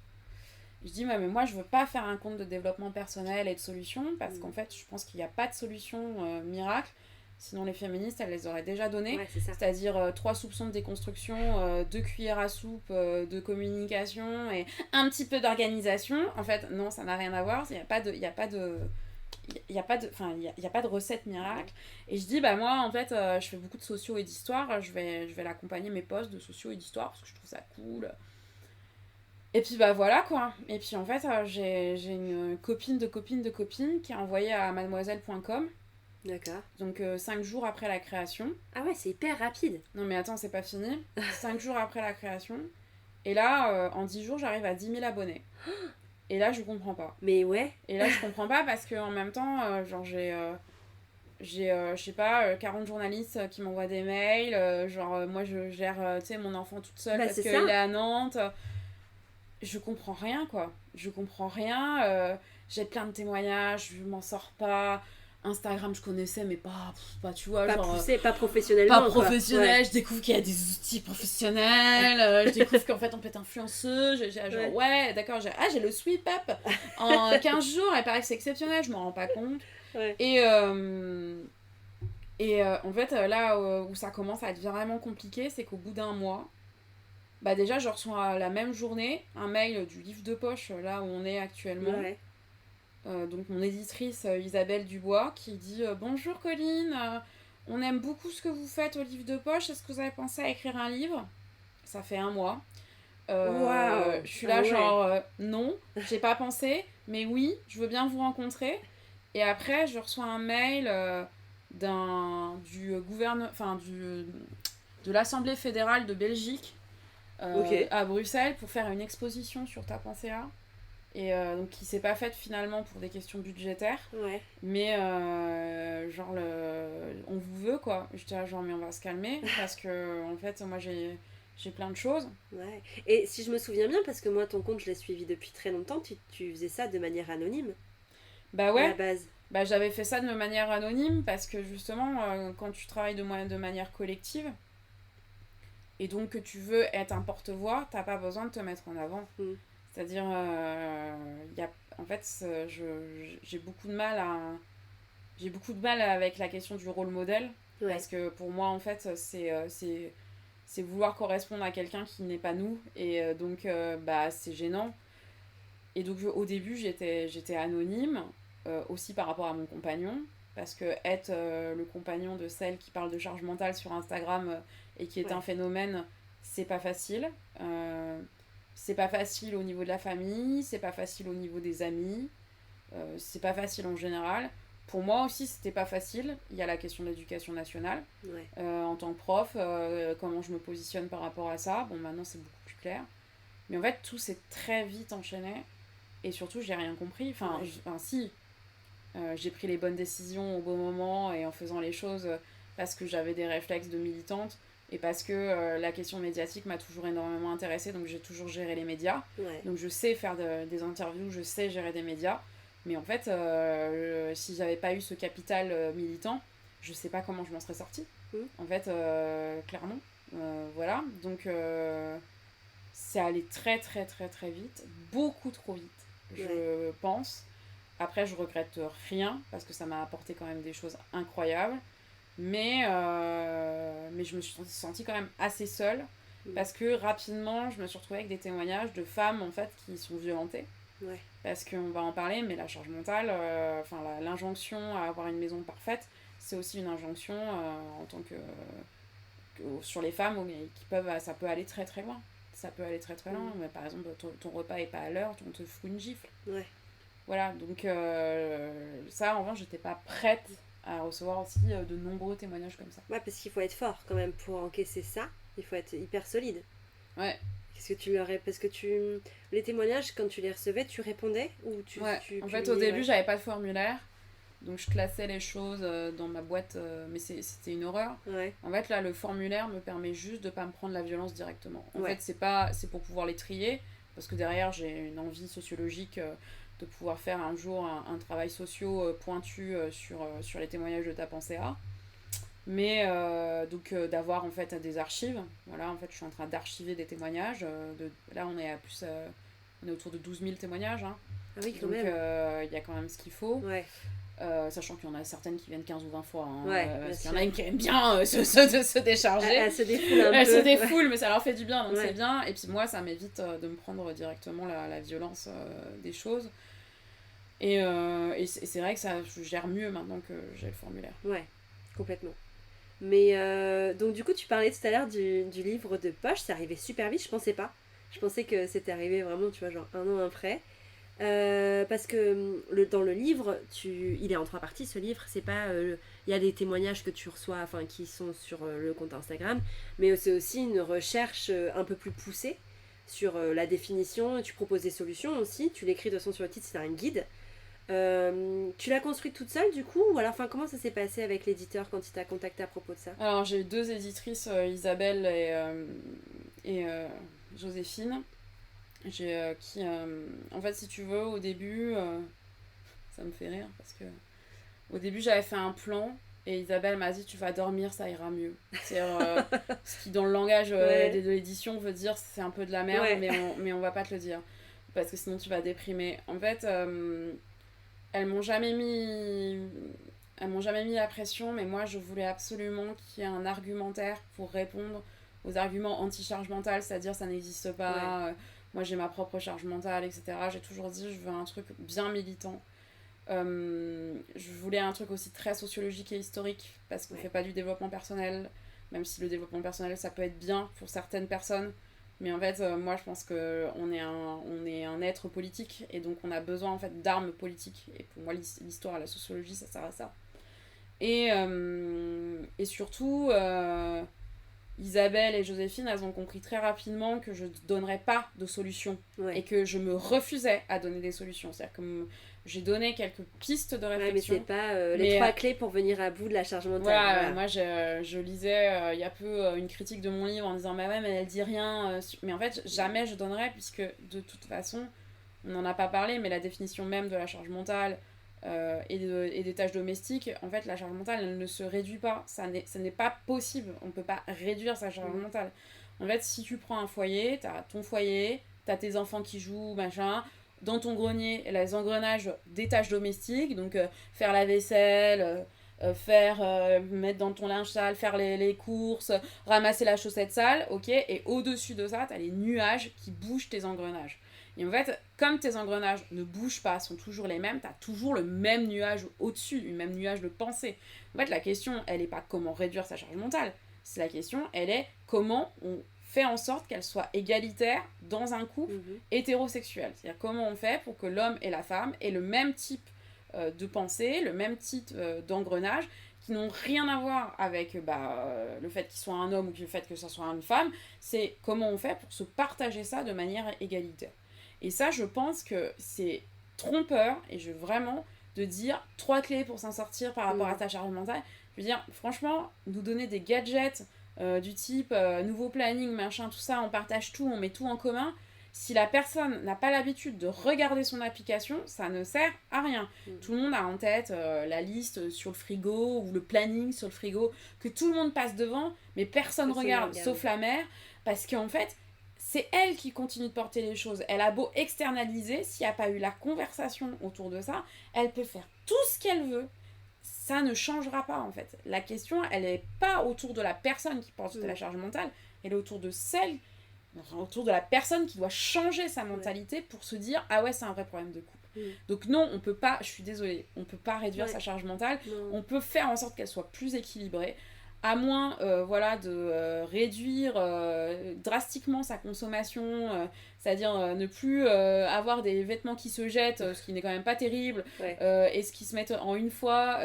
Et je dis, mais moi, je veux pas faire un compte de développement personnel et de solutions, parce qu'en fait, je pense qu'il n'y a pas de solution miracle. Sinon, les féministes, elles les auraient déjà données. Ouais, c'est ça. C'est-à-dire 3 soupçons de déconstruction, 2 cuillères à soupe de communication et un petit peu d'organisation. En fait, non, ça n'a rien à voir. Il n'y a pas de recette miracle. Et je dis, moi, en fait, je fais beaucoup de sociaux et d'histoire. Je vais l'accompagner, mes posts de sociaux et d'histoire, parce que je trouve ça cool. Et puis, voilà, quoi. Et puis, en fait, j'ai une copine de copine qui a envoyé à mademoiselle.com. D'accord. Donc 5 jours après la création. Ah ouais, c'est hyper rapide. Non mais attends, c'est pas fini. 5 jours après la création. Et là, en 10 jours, j'arrive à 10 000 abonnés. Et là, je comprends pas. Mais ouais. Et là, je comprends pas parce qu'en même temps, j'ai je sais pas, 40 journalistes qui m'envoient des mails. Moi, je gère, mon enfant toute seule parce qu'il est à Nantes. Je comprends rien, quoi. Je comprends rien. J'ai plein de témoignages, je m'en sors pas. Instagram, je connaissais, mais pas tu vois, pas poussé, pas professionnellement. Pas professionnel, ouais. Je découvre qu'il y a des outils professionnels, je découvre qu'en fait on peut être influenceuse, d'accord, j'ai le sweep up en 15 jours, il paraît que c'est exceptionnel, je m'en rends pas compte. Ouais. Et en fait, là où ça commence à être vraiment compliqué, c'est qu'au bout d'un mois, déjà je reçois la même journée un mail du livre de poche, là où on est actuellement. Ouais. Donc mon éditrice Isabelle Dubois qui dit bonjour Colline, on aime beaucoup ce que vous faites au livre de poche, est-ce que vous avez pensé à écrire un livre? Ça fait 1 mois. Je suis là non, j'ai pas pensé, mais oui, je veux bien vous rencontrer. Et après je reçois un mail du gouvernement, de l'Assemblée fédérale de Belgique à Bruxelles pour faire une exposition sur Ta pensée à. Et donc qui s'est pas faite finalement pour des questions budgétaires, mais on vous veut, quoi. J'étais là mais on va se calmer parce que en fait moi j'ai plein de choses. Ouais. Et si je me souviens bien, parce que moi ton compte je l'ai suivi depuis très longtemps, tu faisais ça de manière anonyme. Bah ouais. À la base. J'avais fait ça de manière anonyme parce que justement quand tu travailles de manière collective et donc que tu veux être un porte-voix, t'as pas besoin de te mettre en avant. C'est-à-dire, en fait, j'ai beaucoup de mal avec la question du rôle modèle. Ouais. Parce que pour moi, en fait, c'est vouloir correspondre à quelqu'un qui n'est pas nous. Et donc, c'est gênant. Et donc, au début, j'étais anonyme, aussi par rapport à mon compagnon. Parce que être le compagnon de celle qui parle de charge mentale sur Instagram et qui est un phénomène, c'est pas facile. C'est pas facile au niveau de la famille, c'est pas facile au niveau des amis, c'est pas facile en général. Pour moi aussi, c'était pas facile. Il y a la question de l'éducation nationale. En tant que prof, comment je me positionne par rapport à ça. Bon, maintenant, c'est beaucoup plus clair. Mais en fait, tout s'est très vite enchaîné. Et surtout, j'ai rien compris. Si, j'ai pris les bonnes décisions au bon moment et en faisant les choses parce que j'avais des réflexes de militante et parce que la question médiatique m'a toujours énormément intéressée, donc j'ai toujours géré les médias. Donc je sais faire des interviews, je sais gérer des médias. Mais en fait, si j'avais pas eu ce capital militant, je sais pas comment je m'en serais sortie. En fait, clairement. Voilà. Donc c'est allé très très très très vite. Beaucoup trop vite, je pense. Après, je regrette rien, parce que ça m'a apporté quand même des choses incroyables. Mais je me suis sentie quand même assez seule, parce que rapidement, je me suis retrouvée avec des témoignages de femmes, en fait, qui sont violentées. Parce qu'on va en parler, mais la charge mentale, l'injonction à avoir une maison parfaite, c'est aussi une injonction en tant que sur les femmes, ça peut aller très très loin. Ça peut aller très très loin. Mais par exemple, ton repas est pas à l'heure, on te fout une gifle. Voilà, donc ça, en revanche, j'étais pas prête à recevoir aussi de nombreux témoignages comme ça. Ouais, parce qu'il faut être fort quand même pour encaisser ça. Il faut être hyper solide. Ouais. Qu'est-ce que tu leur parce que les témoignages, quand tu les recevais, tu répondais ou en fait, au début, j'avais pas de formulaire. Donc, je classais les choses dans ma boîte, mais c'était une horreur. En fait, là, le formulaire me permet juste de pas me prendre la violence directement. En fait, c'est pour pouvoir les trier, parce que derrière, j'ai une envie sociologique de pouvoir faire un jour un travail socio pointu sur les témoignages de Tapenséa. Mais d'avoir en fait des archives. Voilà, en fait, je suis en train d'archiver des témoignages. Là, on est autour de 12 000 témoignages. Hein. Ah oui, quand donc, même. il y a quand même ce qu'il faut. Sachant qu'il y en a certaines qui viennent 15 ou 20 fois. Hein, parce qu'il y en a une qui aime bien se décharger. Elle se défoule un peu. Elle se défoule, mais ça leur fait du bien, donc c'est bien. Et puis moi, ça m'évite de me prendre directement la violence des choses. Et c'est vrai que ça, je gère mieux maintenant que j'ai le formulaire. Ouais, complètement. Mais donc du coup, tu parlais tout à l'heure du livre de poche, c'est arrivé super vite, je pensais pas. Je pensais que c'était arrivé vraiment, tu vois, genre 1 an après. Parce que dans le livre, il est en 3 parties ce livre, c'est pas... Il y a des témoignages que tu reçois, enfin qui sont sur le compte Instagram, mais c'est aussi une recherche un peu plus poussée sur la définition, tu proposes des solutions aussi, tu l'écris de toute façon sur le titre, c'est un guide. Tu l'as construite toute seule du coup, ou alors comment ça s'est passé avec l'éditeur quand il t'a contacté à propos de ça? Alors j'ai eu 2 éditrices, Isabelle et Joséphine, qui en fait, si tu veux, au début ça me fait rire parce que au début j'avais fait un plan et Isabelle m'a dit tu vas dormir, ça ira mieux. C'est-à-dire ce qui dans le langage de l'édition veut dire c'est un peu de la merde, mais on va pas te le dire parce que sinon tu vas déprimer. En fait elles m'ont jamais mis la pression, mais moi je voulais absolument qu'il y ait un argumentaire pour répondre aux arguments anti-charge mentale, c'est-à-dire ça n'existe pas, moi j'ai ma propre charge mentale, etc. J'ai toujours dit je veux un truc bien militant. Je voulais un truc aussi très sociologique et historique, parce qu'on fait pas du développement personnel, même si le développement personnel ça peut être bien pour certaines personnes. Mais en fait, moi je pense qu'on est un être politique et donc on a besoin en fait d'armes politiques. Et pour moi, l'histoire et la sociologie, ça sert à ça. Et surtout, Isabelle et Joséphine, elles ont compris très rapidement que je ne donnerais pas de solutions et que je me refusais à donner des solutions. C'est-à-dire que j'ai donné quelques pistes de réflexion. Mais c'est pas les 3 clés pour venir à bout de la charge mentale. Voilà. Moi je lisais il y a peu une critique de mon livre en disant mais elle dit rien. Mais en fait, jamais je donnerais, puisque de toute façon, on n'en a pas parlé, mais la définition même de la charge mentale et des tâches domestiques, en fait, la charge mentale, elle ne se réduit pas. Ça n'est pas possible. On ne peut pas réduire sa charge mentale. En fait, si tu prends un foyer, t'as ton foyer, t'as tes enfants qui jouent, machin. Dans ton grenier, les engrenages des tâches domestiques, donc faire la vaisselle, mettre dans ton linge sale, faire les courses, ramasser la chaussette sale, ok. Et au-dessus de ça, t'as les nuages qui bougent tes engrenages. Et en fait, comme tes engrenages ne bougent pas, sont toujours les mêmes, t'as toujours le même nuage au-dessus, le même nuage de pensée. En fait, la question, elle n'est pas comment réduire sa charge mentale. La question, elle est comment on fait en sorte qu'elle soit égalitaire dans un couple hétérosexuel. C'est-à-dire comment on fait pour que l'homme et la femme aient le même type de pensée, le même type d'engrenage, qui n'ont rien à voir avec le fait qu'il soit un homme ou le fait que ce soit une femme. C'est comment on fait pour se partager ça de manière égalitaire. Et ça, je pense que c'est trompeur, et vraiment de dire 3 clés pour s'en sortir par rapport à ta charge mentale. Je veux dire, franchement, nous donner des gadgets du type nouveau planning, machin, tout ça, on partage tout, on met tout en commun. Si la personne n'a pas l'habitude de regarder son application, ça ne sert à rien. Tout le monde a en tête la liste sur le frigo ou le planning sur le frigo, que tout le monde passe devant, mais personne regarde, sauf la mère, parce qu'en fait, c'est elle qui continue de porter les choses. Elle a beau externaliser, s'il n'y a pas eu la conversation autour de ça, elle peut faire tout ce qu'elle veut. Ça ne changera pas, en fait. La question, elle n'est pas autour de la personne qui porte la charge mentale, elle est autour de la personne qui doit changer sa mentalité pour se dire « Ah ouais, c'est un vrai problème de couple ». Donc non, on peut pas, je suis désolée, on peut pas réduire sa charge mentale, on peut faire en sorte qu'elle soit plus équilibrée, à moins de réduire drastiquement sa consommation, c'est-à-dire ne plus avoir des vêtements qui se jettent, ce qui n'est quand même pas terrible, et ce qui se mettent en une fois,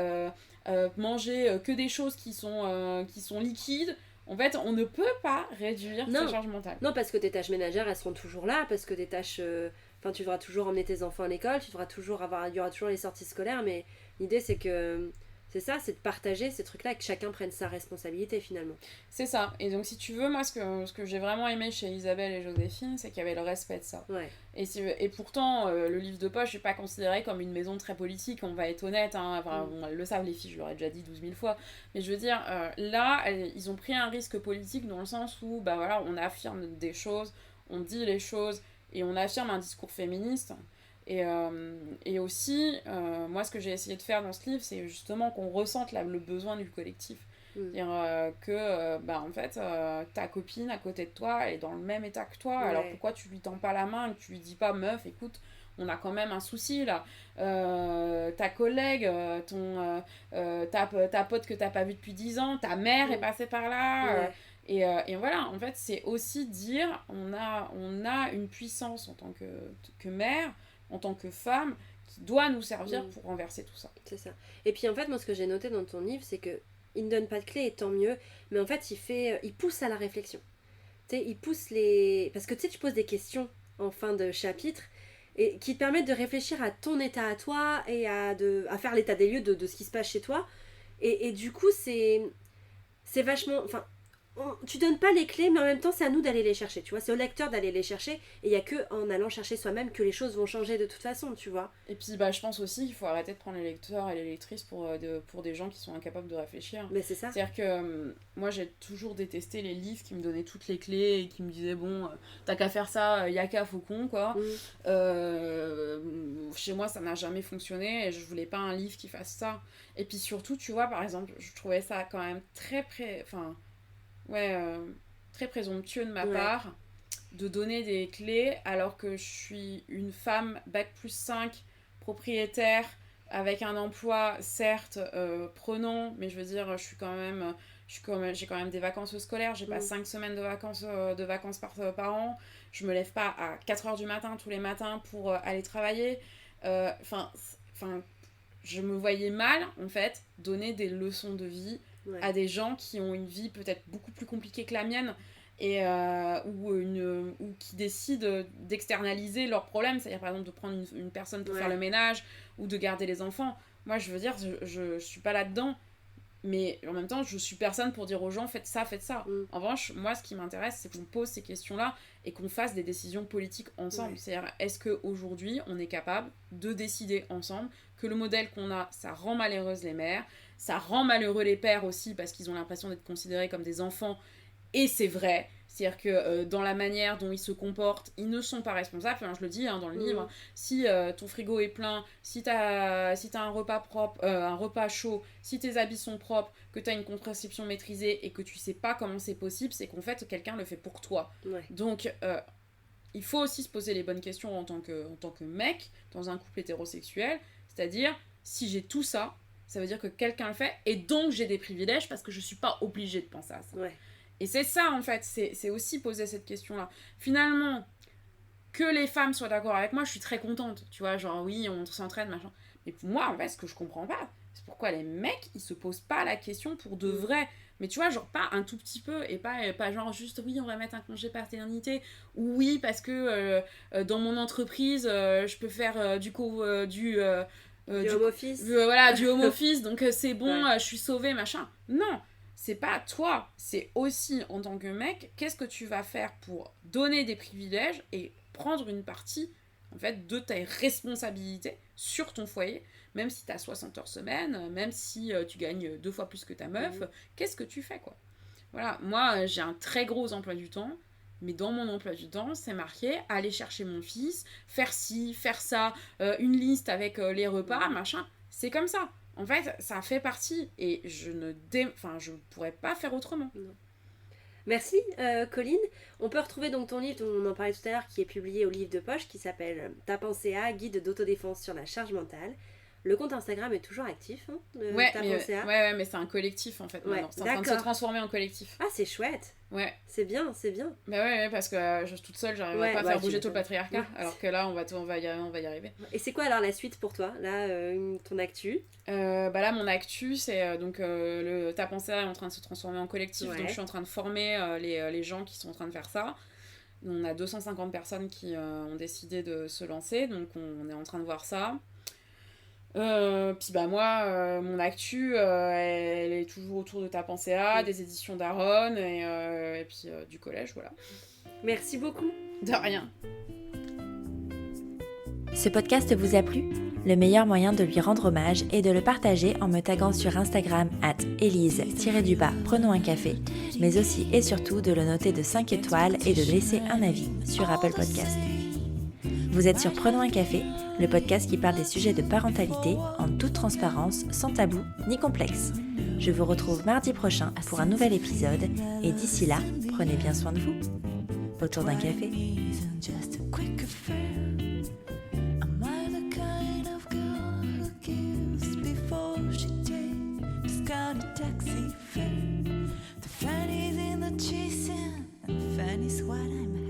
manger que des choses qui sont liquides. En fait, on ne peut pas réduire sa charge mentale. Non, parce que tes tâches ménagères, elles seront toujours là, parce que tes tâches... tu devras toujours emmener tes enfants à l'école, il y aura toujours les sorties scolaires, mais l'idée, c'est que... C'est ça, c'est de partager ces trucs-là et que chacun prenne sa responsabilité, finalement. C'est ça. Et donc, si tu veux, moi, ce que j'ai vraiment aimé chez Isabelle et Joséphine, c'est qu'il y avait le respect de ça. Ouais. Et pourtant, le livre de poche n'est pas considéré comme une maison très politique, on va être honnête. Hein. Enfin, elles le savent, les filles, je leur ai déjà dit 12 000 fois. Mais je veux dire, là, ils ont pris un risque politique dans le sens où, on affirme des choses, on dit les choses, et on affirme un discours féministe. Et aussi, moi, ce que j'ai essayé de faire dans ce livre, c'est justement qu'on ressente le besoin du collectif. C'est-à-dire en fait, ta copine à côté de toi, elle est dans le même état que toi, alors pourquoi tu lui tends pas la main et que tu lui dis pas, meuf, écoute, on a quand même un souci là. Ta collègue, ta pote que t'as pas vue depuis 10 ans, ta mère est passée par là. Et voilà, en fait, c'est aussi dire, on a une puissance en tant que mère, en tant que femme, qui doit nous servir pour renverser tout ça. C'est ça. Et puis en fait, moi, ce que j'ai noté dans ton livre, c'est que il ne donne pas de clé, et tant mieux, mais en fait, il pousse à la réflexion. Tu sais, il pousse parce que tu poses des questions en fin de chapitre, et qui te permettent de réfléchir à ton état à toi, et à faire l'état des lieux de ce qui se passe chez toi. Et du coup, c'est vachement... Enfin, tu donnes pas les clés, mais en même temps, c'est à nous d'aller les chercher, tu vois. C'est au lecteur d'aller les chercher, et il y a que en allant chercher soi-même que les choses vont changer de toute façon, tu vois. Et puis, je pense aussi qu'il faut arrêter de prendre les lecteurs et les lectrices pour des gens qui sont incapables de réfléchir. Mais c'est ça. C'est-à-dire que moi, j'ai toujours détesté les livres qui me donnaient toutes les clés et qui me disaient, bon, t'as qu'à faire ça, y'a qu'à faucon, quoi. Chez moi, ça n'a jamais fonctionné et je voulais pas un livre qui fasse ça. Et puis surtout, tu vois, par exemple, je trouvais ça quand même très présomptueux de ma part de donner des clés alors que je suis une femme bac+5 propriétaire avec un emploi certes prenant, mais je veux dire j'ai quand même des vacances scolaires, j'ai pas 5 semaines de vacances par an, je me lève pas à 4h du matin tous les matins pour aller travailler, je me voyais mal en fait donner des leçons de vie à des gens qui ont une vie peut-être beaucoup plus compliquée que la mienne ou qui décident d'externaliser leurs problèmes, c'est-à-dire par exemple de prendre une personne pour faire le ménage ou de garder les enfants. Moi je veux dire, je suis pas là-dedans, mais en même temps je suis personne pour dire aux gens faites ça. En revanche, moi ce qui m'intéresse c'est qu'on pose ces questions-là et qu'on fasse des décisions politiques ensemble. C'est-à-dire est-ce qu'aujourd'hui on est capable de décider ensemble que le modèle qu'on a, ça rend malheureuses les mères, ça rend malheureux les pères aussi parce qu'ils ont l'impression d'être considérés comme des enfants, et c'est vrai, C'est-à-dire que dans la manière dont ils se comportent, ils ne sont pas responsables. Enfin, je le dis dans le livre, si ton frigo est plein, si t'as un repas propre, un repas chaud, si tes habits sont propres, que t'as une contraception maîtrisée et que tu sais pas comment c'est possible, c'est qu'en fait quelqu'un le fait pour toi. Ouais. Donc il faut aussi se poser les bonnes questions en tant que mec dans un couple hétérosexuel. C'est-à-dire, si j'ai tout ça, ça veut dire que quelqu'un le fait et donc j'ai des privilèges parce que je suis pas obligée de penser à ça. Ouais. Et c'est ça, en fait, c'est aussi poser cette question-là. Finalement, que les femmes soient d'accord avec moi, je suis très contente. Tu vois, genre, oui, on s'entraîne, machin. Mais pour moi, en fait, ce que je comprends pas, c'est pourquoi les mecs, ils se posent pas la question pour de vrai. Mais tu vois, genre, pas un tout petit peu, et pas genre juste, oui, on va mettre un congé paternité, ou oui, parce que dans mon entreprise, je peux faire du home office. Voilà, du home office, donc c'est bon, Ouais. je suis sauvée, machin. Non, c'est pas toi, c'est aussi en tant que mec, qu'est-ce que tu vas faire pour donner des privilèges et prendre une partie en fait de tes responsabilités sur ton foyer, même si t'as 60 heures semaine, même si tu gagnes 2 fois plus que ta meuf, qu'est-ce que tu fais quoi. Voilà, moi j'ai un très gros emploi du temps, mais dans mon emploi du temps, c'est marqué aller chercher mon fils, faire ci, faire ça, une liste avec les repas, machin. C'est comme ça. En fait, ça fait partie et je ne pourrais pas faire autrement. Non. Merci Colline. On peut retrouver donc ton livre dont on en parlait tout à l'heure qui est publié au livre de poche qui s'appelle Ta pensée à, guide d'autodéfense sur la charge mentale. Le compte Instagram est toujours actif, hein, mais c'est un collectif en fait maintenant. C'est en train de se transformer en collectif. Ah, c'est chouette. Ouais. C'est bien, c'est bien. Bah ouais, parce que toute seule, j'arriverais pas à faire bouger tout le patriarcat, alors que là, on va y arriver. Et c'est quoi alors la suite pour toi, là, ton actu? Là, mon actu, c'est donc le Ta pensée est en train de se transformer en collectif, donc je suis en train de former les gens qui sont en train de faire ça. On a 250 personnes qui ont décidé de se lancer, donc on est en train de voir ça. Puis moi, mon actu, elle est toujours autour de Ta pensée à, des éditions d'Aaron et puis du collège, voilà. Merci beaucoup. De rien. Ce podcast vous a plu ? Le meilleur moyen de lui rendre hommage est de le partager en me taguant sur Instagram @elise_prenons un café, mais aussi et surtout de le noter de 5 étoiles et de laisser un avis sur Apple Podcast. Vous êtes sur Prenons un café, le podcast qui parle des sujets de parentalité en toute transparence, sans tabou ni complexe. Je vous retrouve mardi prochain pour un nouvel épisode et d'ici là, prenez bien soin de vous. Autour d'un café. Taxi fare. The fanny's in the chasing and the fanny's what I'm